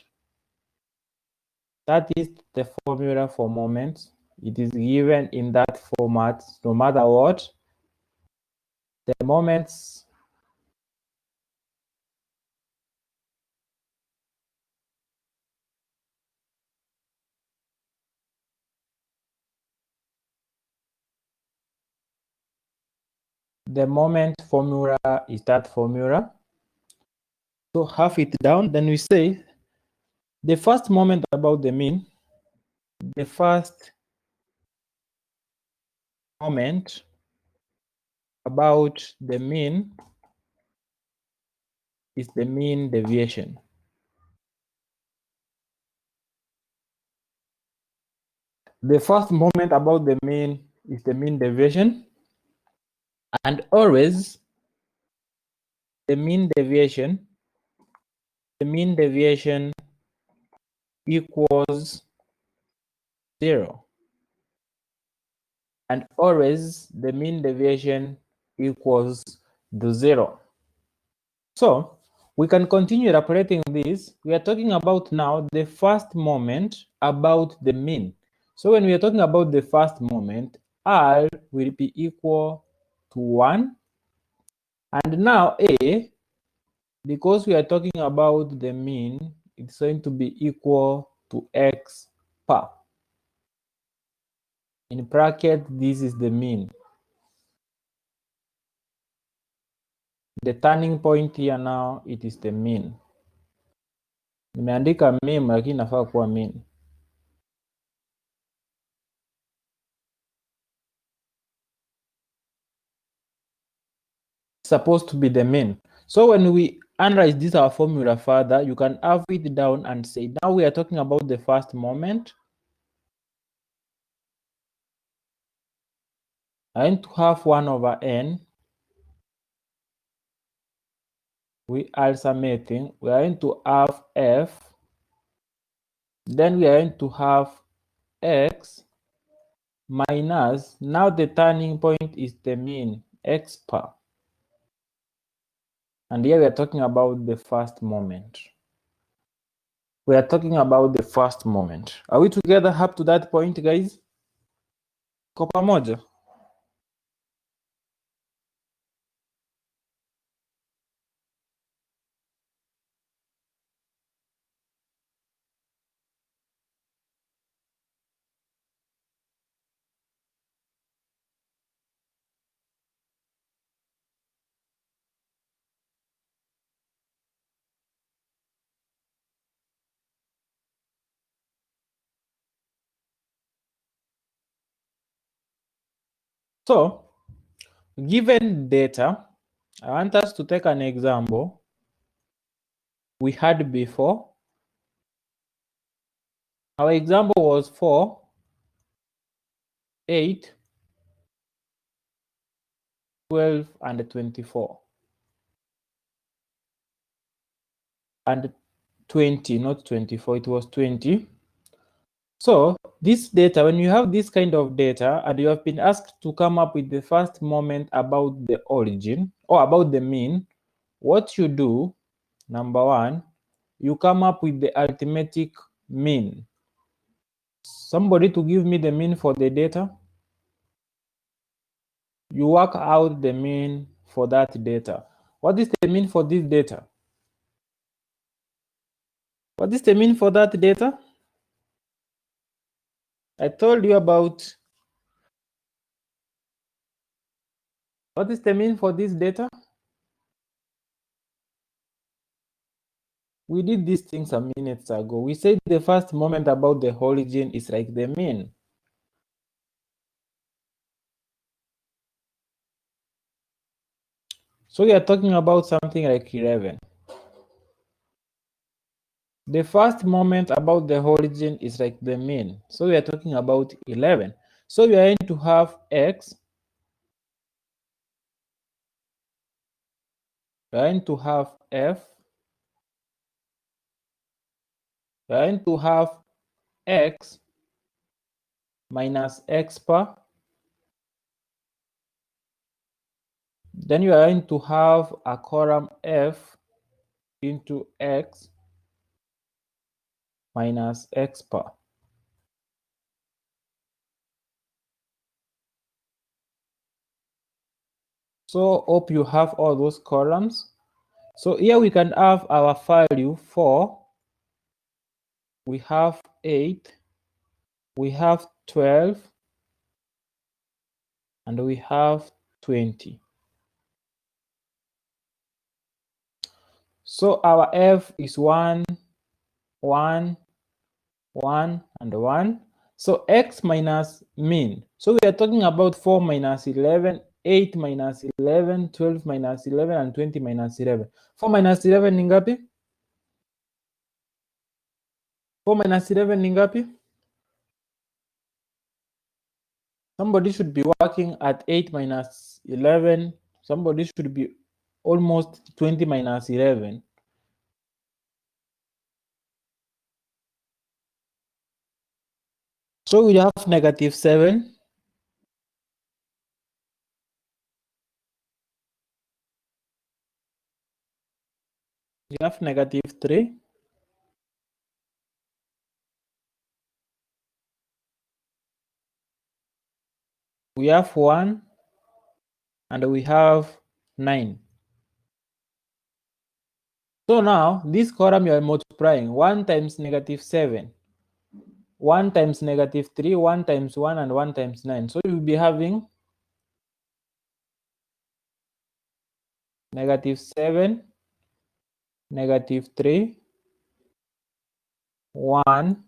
That is the formula for moments. It is given in that format, no matter what. The moments The moment formula is that formula. So half it down, then we say the first moment about the mean, the first moment about the mean is the mean deviation. The first moment about the mean is the mean deviation, and always the mean deviation equals 0. And always the mean deviation equals to 0. So we can continue elaborating this. We are talking about now the first moment about the mean. So when we are talking about the first moment, R will be equal to 1. And now A, because we are talking about the mean, it's going to be equal to X per. In bracket, this is the mean. The turning point here now, it is the mean. Nimeandika mean lakini inafaa kuwa mean. It's supposed to be the mean. So when we analyze this our formula further, you can have it down and say, now we are talking about the first moment. I'm going to have 1 over n. We are summating. We are going to have f. Then we are going to have x minus, now the turning point is the mean, x per. And here we are talking about the first moment. We are talking about the first moment. Are we together up to that point, guys? Kwa pamoja? So, given data, I want us to take an example we had before. Our example was 4, 8, 12, and 24. And 20, not 24, it was 20. So this data, when you have this kind of data and you have been asked to come up with the first moment about the origin or about the mean, what you do, number one, you come up with the arithmetic mean. Somebody to give me the mean for the data. You work out the mean for that data. What is the mean for this data? What is the mean for that data? I told you about. What is the mean for this data? We did these things some minutes ago. We said the first moment about the origin is like the mean. So we are talking about something like 11. The first moment about the origin is like the mean. So we are talking about 11. So we are going to have x. We are going to have f. We are going to have x minus x per. Then you are going to have a column f into x minus x per. So hope you have all those columns. So here we can have our value 4, we have 8, we have 12, and we have 20. So our f is 1, 1, 1, and 1. So x minus mean. So we are talking about 4 minus 11, 8 minus 11, 12 minus 11, and 20 minus 11. 4 minus 11 ni ngapi? 4 minus 11 ni ngapi? Somebody should be working at 8 minus 11. Somebody should be almost 20 minus 11. So we have negative 7. We have negative 3. We have 1. And we have 9. So now this column you are multiplying 1 times negative 7, 1 times negative 3, 1 times 1, and 1 times 9. So you'll be having negative 7, negative 3, 1,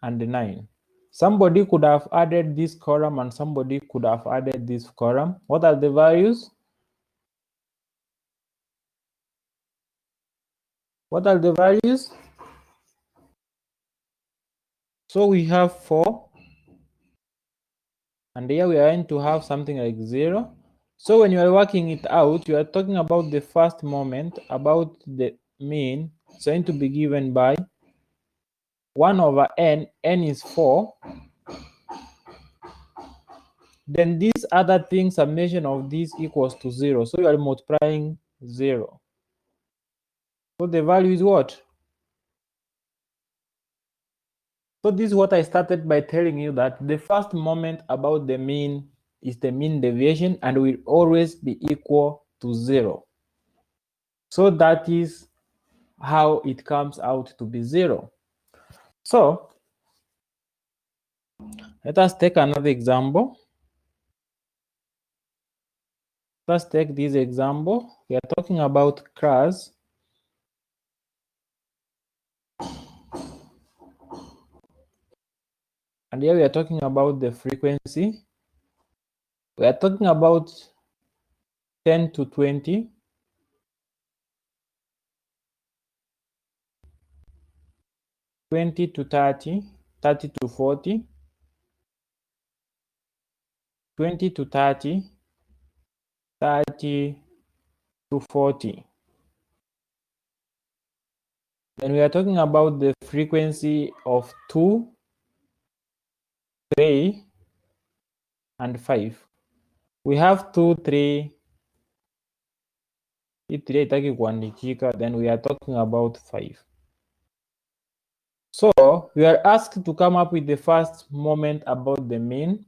and 9. Somebody could have added this column and somebody could have added this column. What are the values? What are the values? So we have 4. And here we are going to have something like 0. So when you are working it out, you are talking about the first moment, about the mean. It's going to be given by 1 over n. N is 4. Then this other thing, summation of this equals to 0. So you are multiplying 0. So the value is what? So this is what I started by telling you, that the first moment about the mean is the mean deviation and will always be equal to 0. So that is how it comes out to be 0. So let us take another example. Let's take this example. We are talking about class. And here we are talking about the frequency. We are talking about 10 to 20. 20 to 30, 30 to 40, 20 to 30, 30 to 40. Then we are talking about the frequency of 2, 3, and 5. We have 2, 3, then we are talking about 5. So we are asked to come up with the first moment about the mean.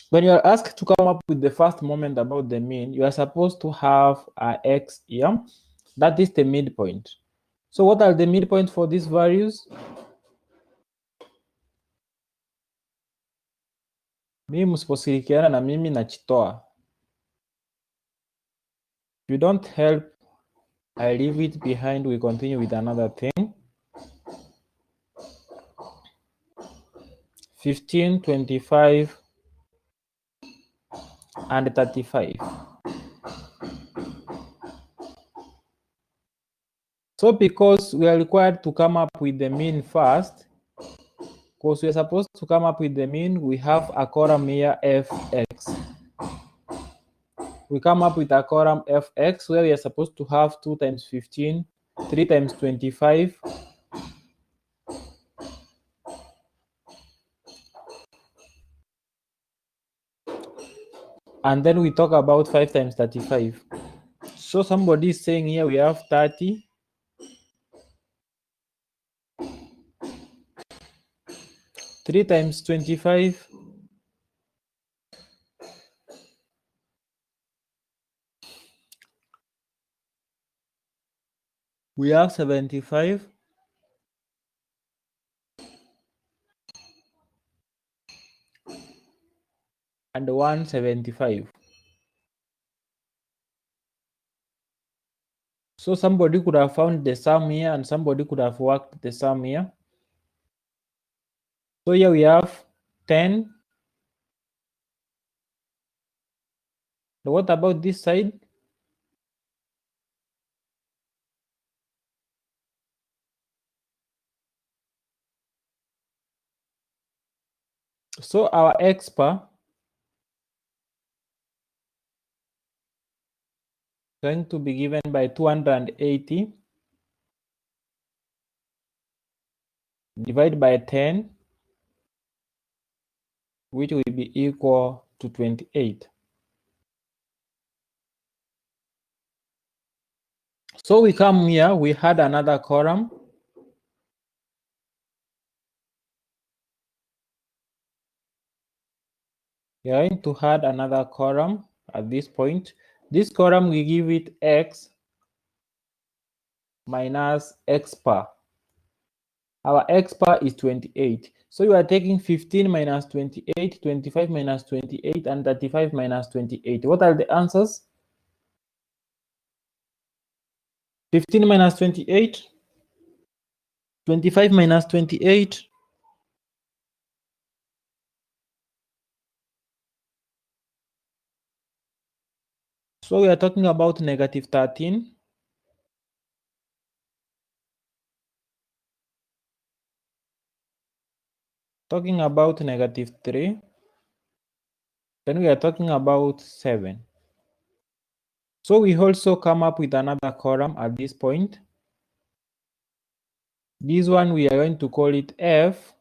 When you are asked to come up with the first moment about the mean, you are supposed to have a x here. That is the midpoint. So what are the midpoints for these values? Mimi msiposhirikiana na mimi nachitoa. If you don't help, I leave it behind. We continue with another thing. 15, 25, and 35. So because we are required to come up with the mean first, because we are supposed to come up with the mean, we have a column here, Fx. We come up with a column Fx where we are supposed to have 2 times 15, 3 times 25, and then we talk about 5 times 35. So somebody is saying here we have 30, 3 times 25, we have 75, and 175. So somebody could have found the sum here and somebody could have worked the sum here. So here we have 10. But what about this side? So our x bar going to be given by 280 divided by 10, which will be equal to 28. So we come here, we had another column. We are going to add another column at this point. This column, we give it x minus x bar. Our x bar is 28. So you are taking 15 minus 28, 25 minus 28, and 35 minus 28. What are the answers? 15 minus 28, 25 minus 28. So we are talking about negative 13. Talking about negative 3. Then we are talking about 7. So we also come up with another column at this point. This one we are going to call it f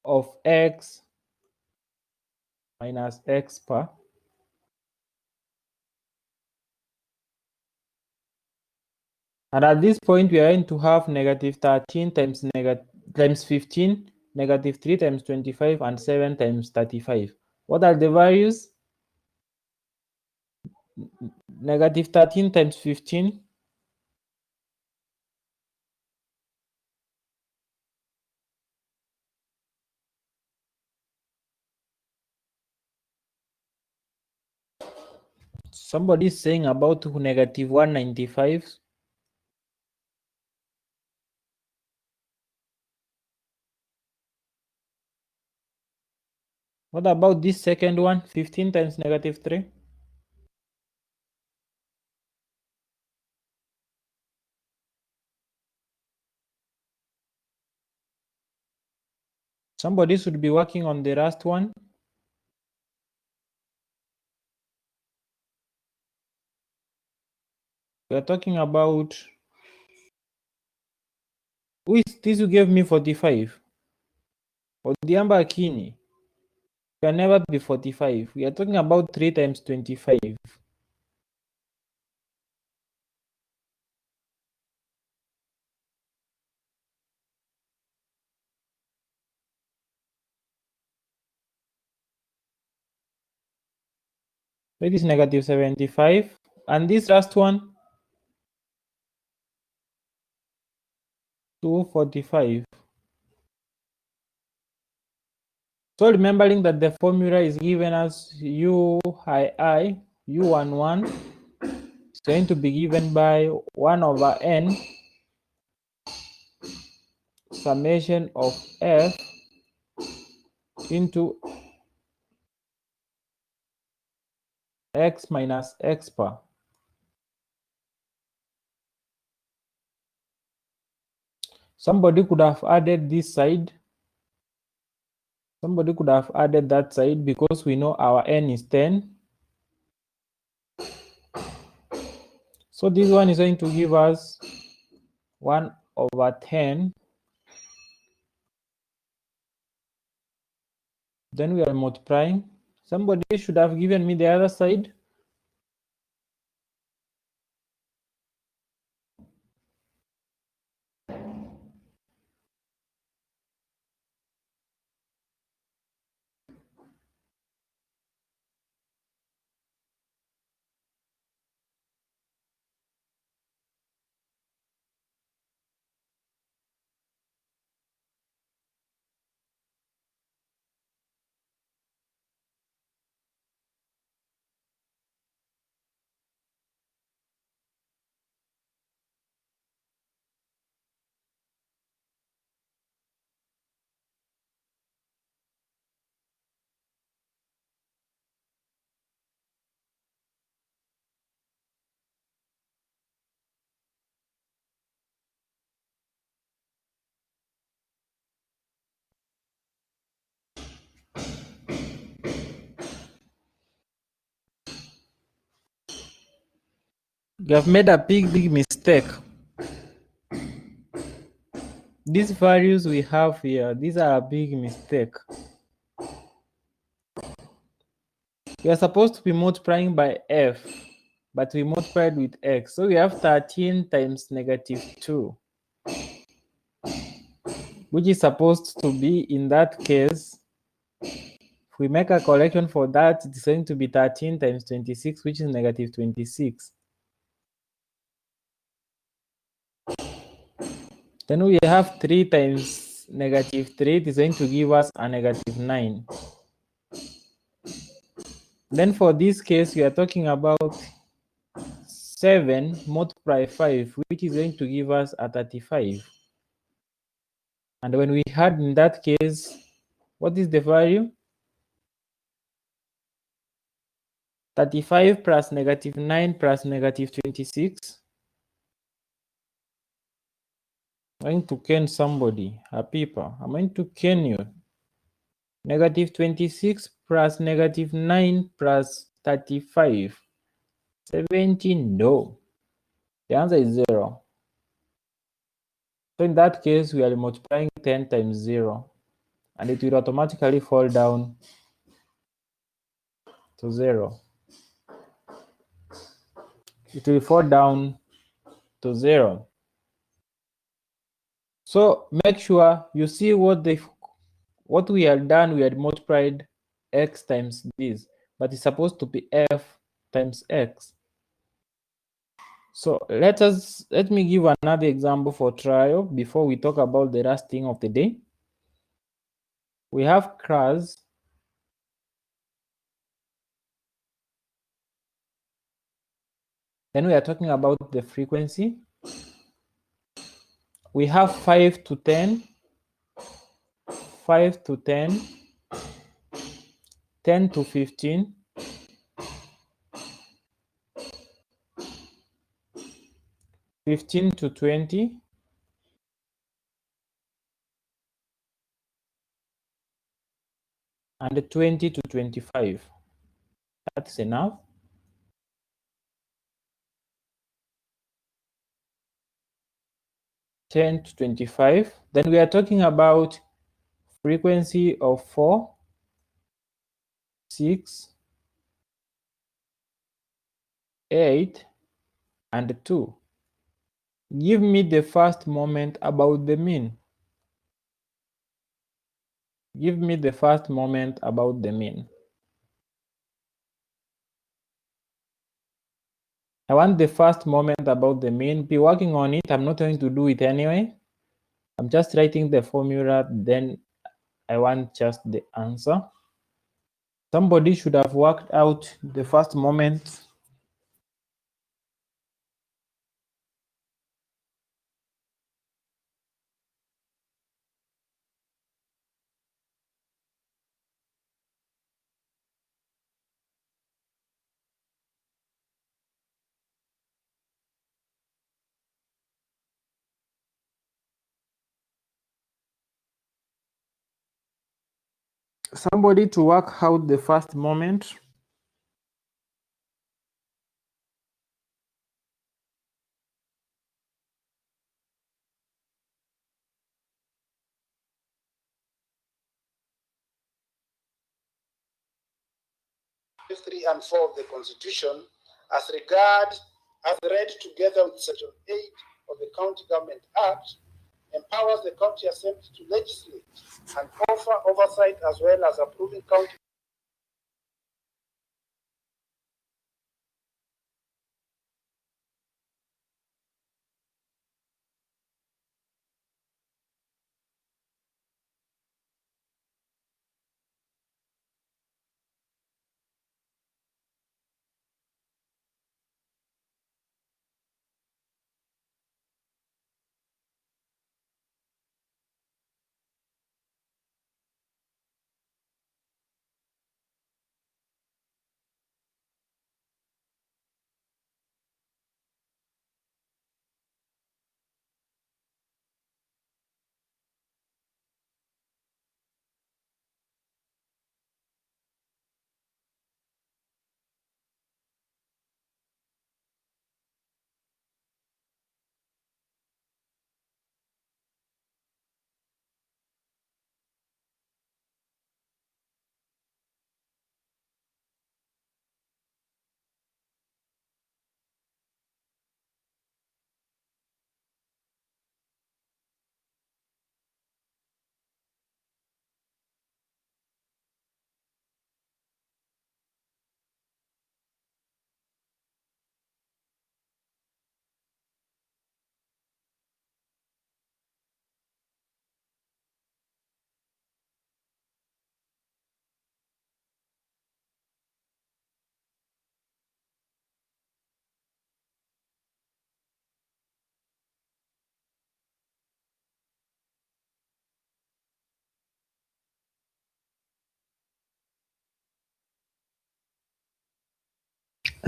of x minus x bar. And at this point, we are going to have negative 13 times 15, negative 3 times 25, and 7 times 35. What are the values? Negative 13 times 15. Somebody is saying about negative 195. What about this second one? 15 times negative 3. Somebody should be working on the last one. We are talking about, who is this who gave me 45? Odiamba Kini. Can never be 45. We are talking about 3 times 25. It is negative 75. And this last one, 245. So remembering that the formula is given as UII, U11 is going to be given by 1 over n summation of f into x minus x bar. Somebody could have added this side. Somebody could have added that side because we know our n is 10. So this one is going to give us 1 over 10. Then we are multiplying. Somebody should have given me the other side. You have made a big mistake. These values we have here, these are a big mistake. We are supposed to be multiplying by f, but we multiplied with x. So we have 13 times -2, which is supposed to be, in that case, if we make a correction for that, it's going to be 13 times 26, which is -26. Then we have 3 times -3, it is going to give us a -9. Then for this case, we are talking about 7 multiply 5, which is going to give us a 35. And when we had, in that case, what is the value? 35 plus -9 plus -26. I'm going to cane somebody, a people. I'm going to cane you. -26 plus -9 plus 35. 17, no. The answer is 0. So in that case, we are multiplying 10 times 0, and it will automatically fall down to 0. It will fall down to 0. So make sure you see what we had done. We had multiplied x times this, but it's supposed to be f times x. So let me give another example for trial before we talk about the last thing of the day. We have class. Then we are talking about the frequency. We have 5 to 10, 5 to 10, 10 to 15, 15 to 20, and 20 to 25. That's enough. Ten to 25. Then we are talking about frequency of 4, 6, 8, and 2. Give me the first moment about the mean. Give me the first moment about the mean. I want the first moment about the mean. Be working on it. I'm not going to do it anyway. I'm just writing the formula, then I want just the answer. Somebody should have worked out the first moment. Somebody to work out the first moment. Three and 4 of the Constitution, as read together with Section 8 of the County Government Act, empowers the County Assembly to legislate and offer oversight as well as approving county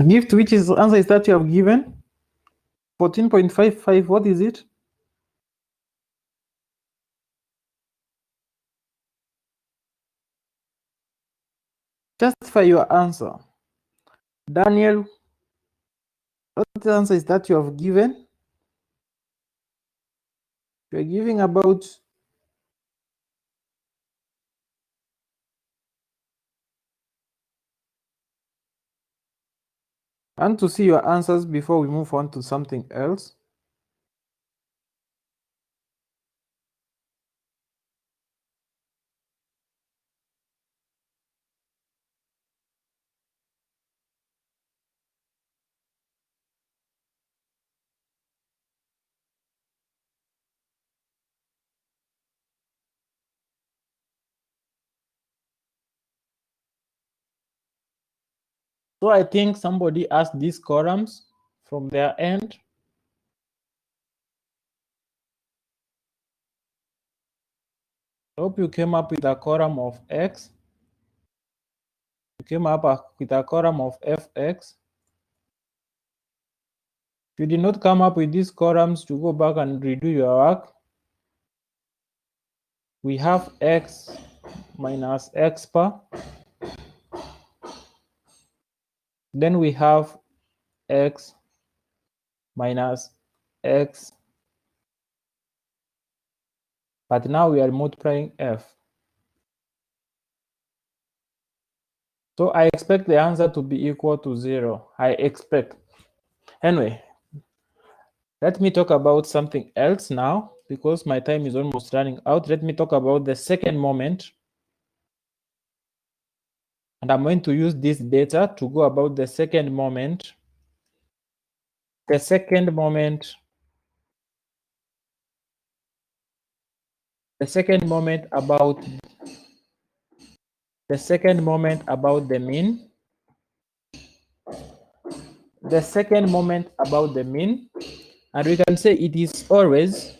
Gift, which is answer is that you have given? 14.55, what is it? Justify your answer. Daniel, what answer is that you have given? You're giving about I want to see your answers before we move on to something else. So I think somebody asked these columns from their end. I hope you came up with a column of X. You came up with a column of Fx. If you did not come up with these columns, to go back and redo your work. We have X minus X bar. Then we have X minus X. But now we are multiplying F. So I expect the answer to be equal to 0. I expect. Anyway, let me talk about something else now, because my time is almost running out. Let me talk about the second moment. And I'm going to use this data to go about the second moment. The second moment. The second moment about the mean. The second moment about the mean. And we can say it is always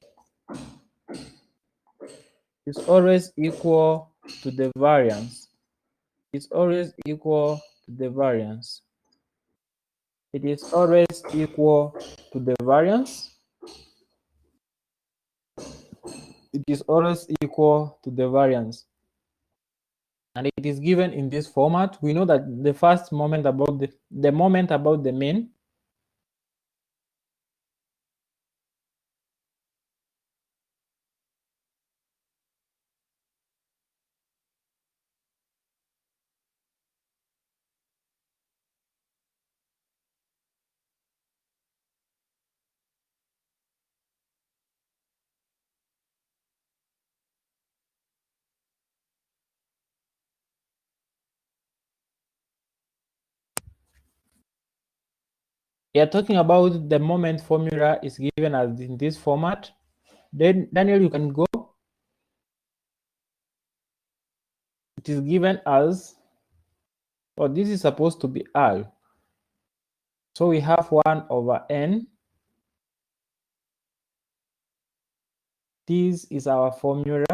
equal to the variance. It's always equal to the variance. It is always equal to the variance. It is always equal to the variance. And it is given in this format. We know that the first moment about the moment about the mean we are talking about the moment formula is given as in this format. Then Daniel, you can go. It is given as, or this is supposed to be R. So we have 1 over n. This is our formula.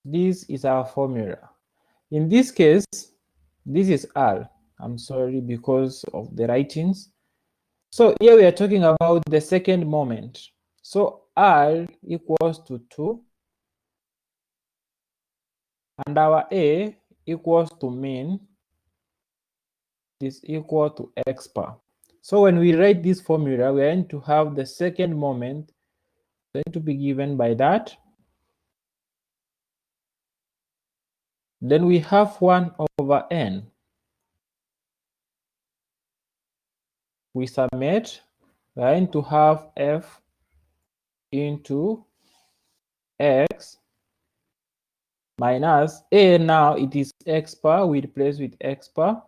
This is our formula. In this case, this is R. I'm sorry because of the writings. So here we are talking about the second moment. So R equals to 2. And our A equals to mean is equal to X bar. So when we write this formula, we are going to have the second moment going to be given by that. Then we have 1 over n. We summate, we are going to have f into x minus a. Now it is x bar, we replace with x bar.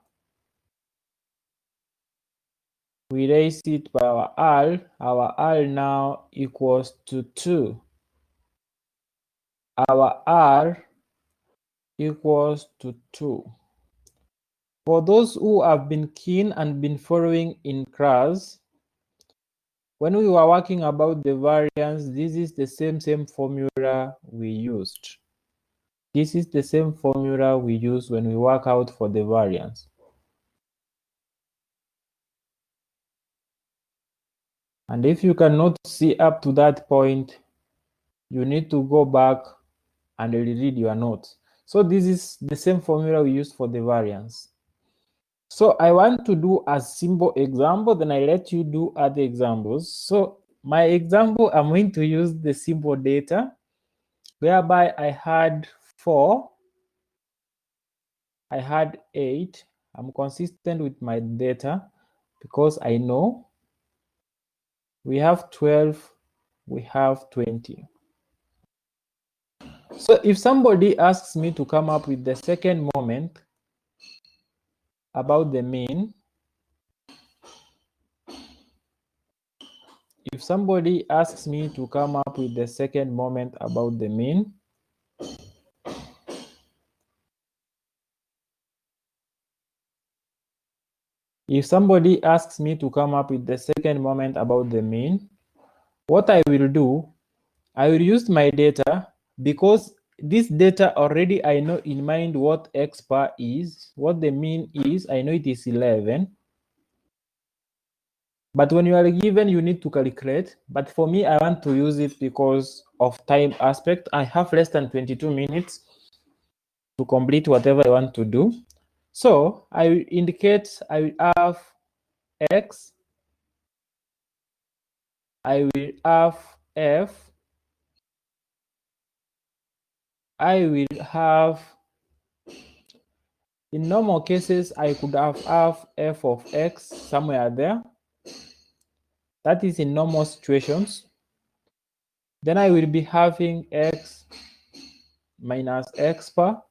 We raise it by our r. Our r now equals to 2. Our r equals to 2. For those who have been keen and been following in class, when we were working about the variance, this is the same formula we used. This is the same formula we use when we work out for the variance. And if you cannot see up to that point, you need to go back and reread your notes. So this is the same formula we use for the variance. So I want to do a simple example, then I let you do other examples. So my example, I'm going to use the simple data, whereby I had 4, I had 8. I'm consistent with my data because I know we have 12, we have 20. So if somebody asks me to come up with the second moment about the mean, if somebody asks me to come up with the second moment about the mean, if somebody asks me to come up with the second moment about the mean, what I will do, I will use my data, because this data already I know in mind what x bar is, what the mean is, I know it is 11. But when you are given, you need to calculate. But for me, I want to use it because of time aspect. I have less than 22 minutes to complete whatever I want to do. So I will indicate, I will have x, I will have f, I will have, in normal cases, I could have f of x somewhere there. That is in normal situations. Then I will be having x minus x bar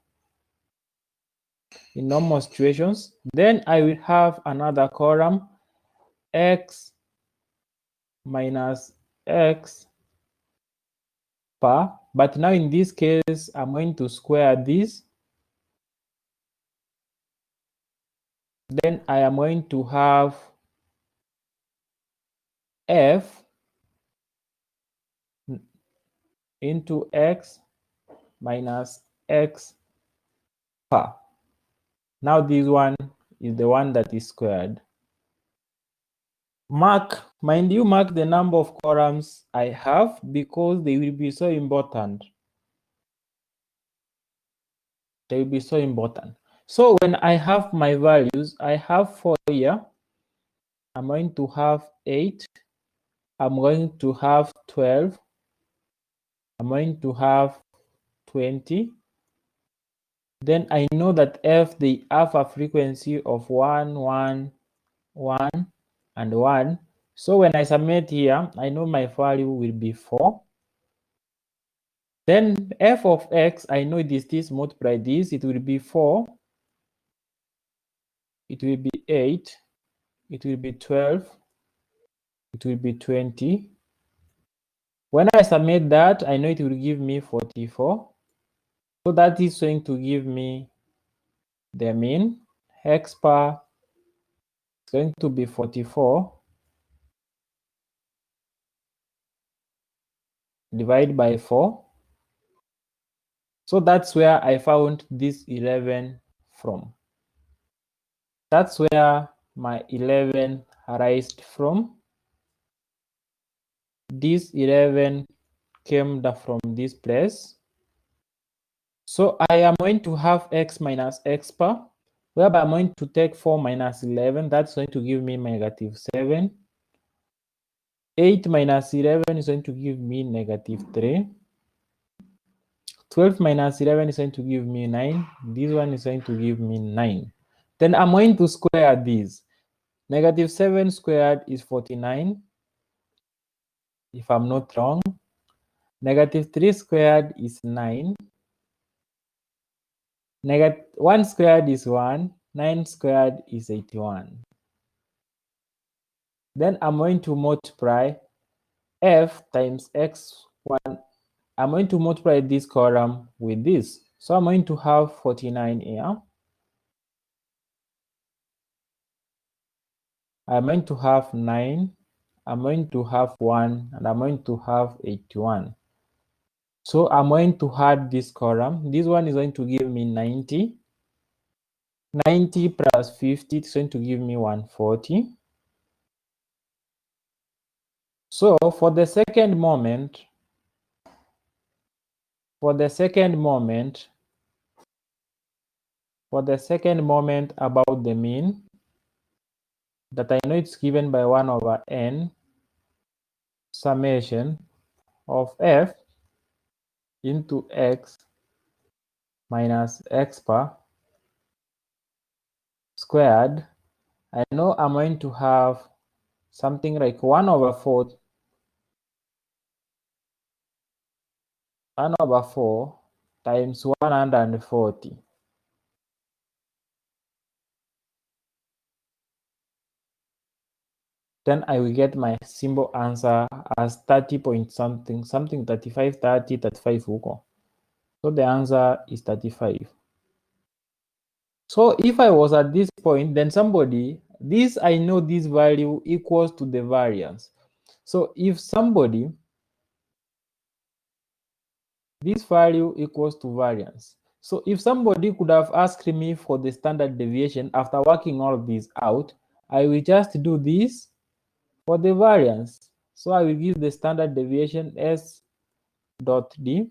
in normal situations. Then I will have another column, x minus x bar. But now in this case, I'm going to square this. Then I am going to have f into x minus x bar. Now this one is the one that is squared. Mind you, mark the number of columns I have because they will be so important. They will be so important. So when I have my values, I have 4 here. I'm going to have 8. I'm going to have 12. I'm going to have 20. Then I know that f, they have a frequency of 1, 1, 1, and 1. So when I submit here, I know my value will be 4. Then f of x, I know this multiply this, it will be 4. It will be 8. It will be 12. It will be 20. When I submit that, I know it will give me 44. So that is going to give me the mean. X bar is going to be 44 divided by 4. So that's where I found this 11 from. That's where my 11 arised from. This 11 came from this place. So I am going to have x minus x bar, whereby I'm going to take 4 minus 11. That's going to give me negative 7. 8 minus 11 is going to give me negative 3. 12 minus 11 is going to give me 9. This one is going to give me 9. Then I'm going to square these. Negative 7 squared is 49, if I'm not wrong. Negative 3 squared is 9. Negative 1 squared is 1. 9 squared is 81. Then I'm going to multiply f times x1. I'm going to multiply this column with this. So I'm going to have 49 here. I'm going to have 9. I'm going to have 1. And I'm going to have 81. So I'm going to add this column. This one is going to give me 90. 90 plus 50 is going to give me 140. So for the second moment, about the mean, that I know it's given by 1 over n summation of f into x minus x bar squared. I know I'm going to have something like 1 over 4 times 140. Then I will get my simple answer as 30 point something, 35, 30, 35 huko. So the answer is 35. So if I was at this point, then I know this value equals to the variance. So if somebody, this value equals to variance. So if somebody could have asked me for the standard deviation after working all of these out, I will just do this for the variance. So I will give the standard deviation S dot D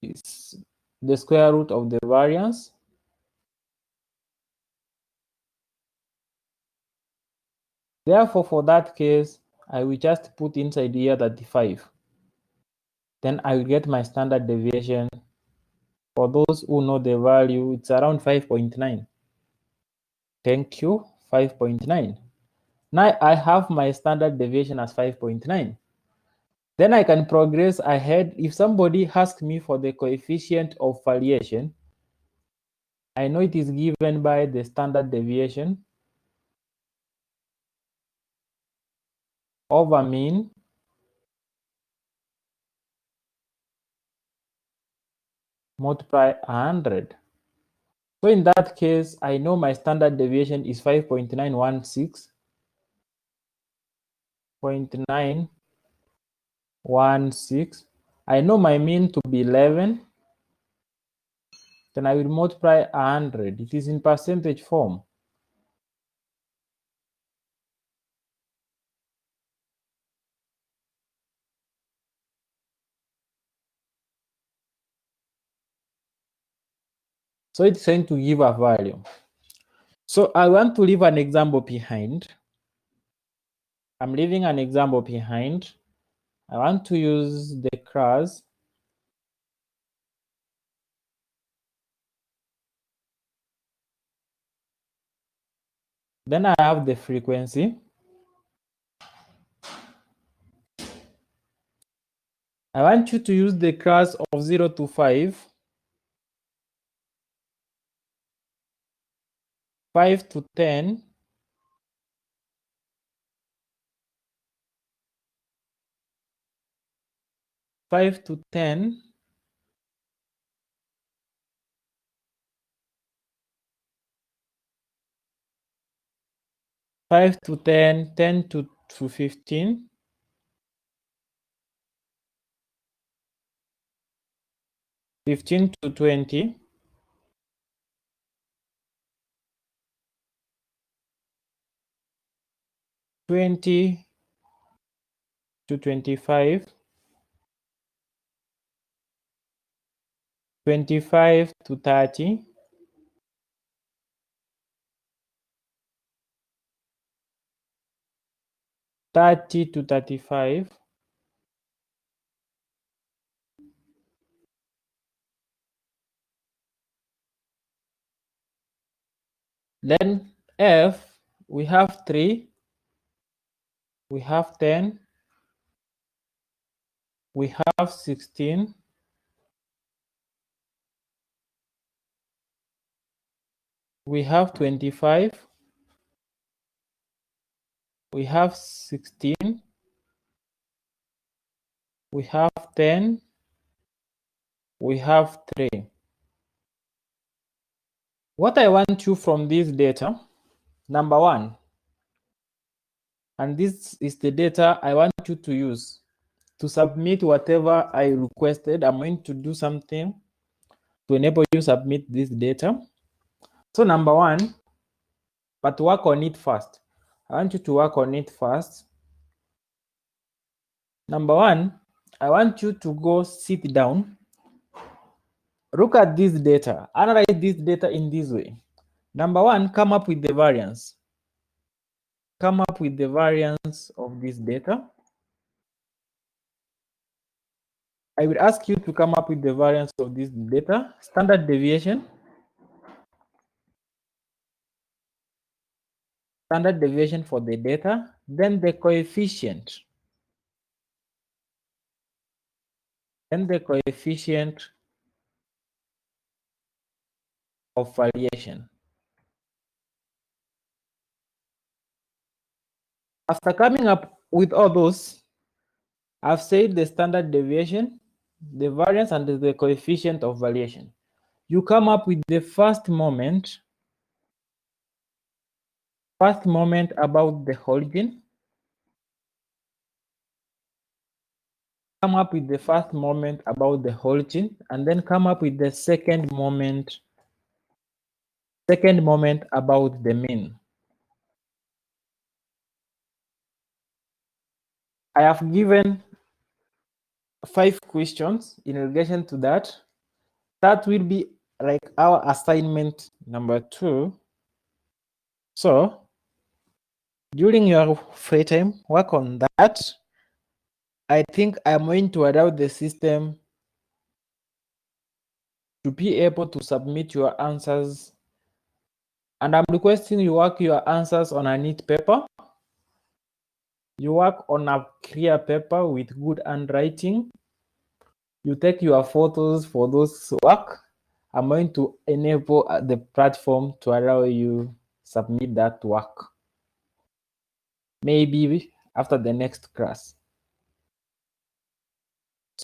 is the square root of the variance. Therefore, for that case, I will just put inside here 35. Then I will get my standard deviation. For those who know the value, it's around 5.9. Thank you, 5.9. Now I have my standard deviation as 5.9. Then I can progress ahead. If somebody asks me for the coefficient of variation, I know it is given by the standard deviation over mean multiply 100. So in that case, I know my standard deviation is 5.916.916. I know my mean to be 11. Then I will multiply 100. It is in percentage form. So it's going to give a value. So I want to leave an example behind. I'm leaving an example behind. I want to use the class. Then I have the frequency. I want you to use the class of 0 to 5, 5 to 10, 5 to 10, 5 to 10, 10 to 15, 15 to 20, 20 to 25, 25 to 30, 30 to 35, then F, we have 3, we have 10, we have 16, we have 25, we have 16, we have 10, we have 3. What I want you from this data, number 1, and this is the data I want you to use. to submit whatever I requested. I'm going to do something to enable you submit this data. So number one, but work on it first. I want you to work on it first. Number one, I want you to go sit down, look at this data, analyze this data in this way. Number one, come up with the variance. Come up with the variance of this data. I will ask you to come up with the variance of this data, standard deviation, for the data, then the coefficient, of variation. After coming up with all those, I've said the standard deviation, the variance, and the coefficient of variation. You come up with the first moment about the origin. Come up with the first moment about the origin, and then come up with the second moment about the mean. I have given 5 questions in relation to that. That will be like our assignment number 2. So during your free time, work on that. I think I'm going to allow the system to be able to submit your answers, and I'm requesting you work your answers on a neat paper. You work on a clear paper with good handwriting. You take your photos for those work. I'm going to enable the platform to allow you submit that work, maybe after the next class.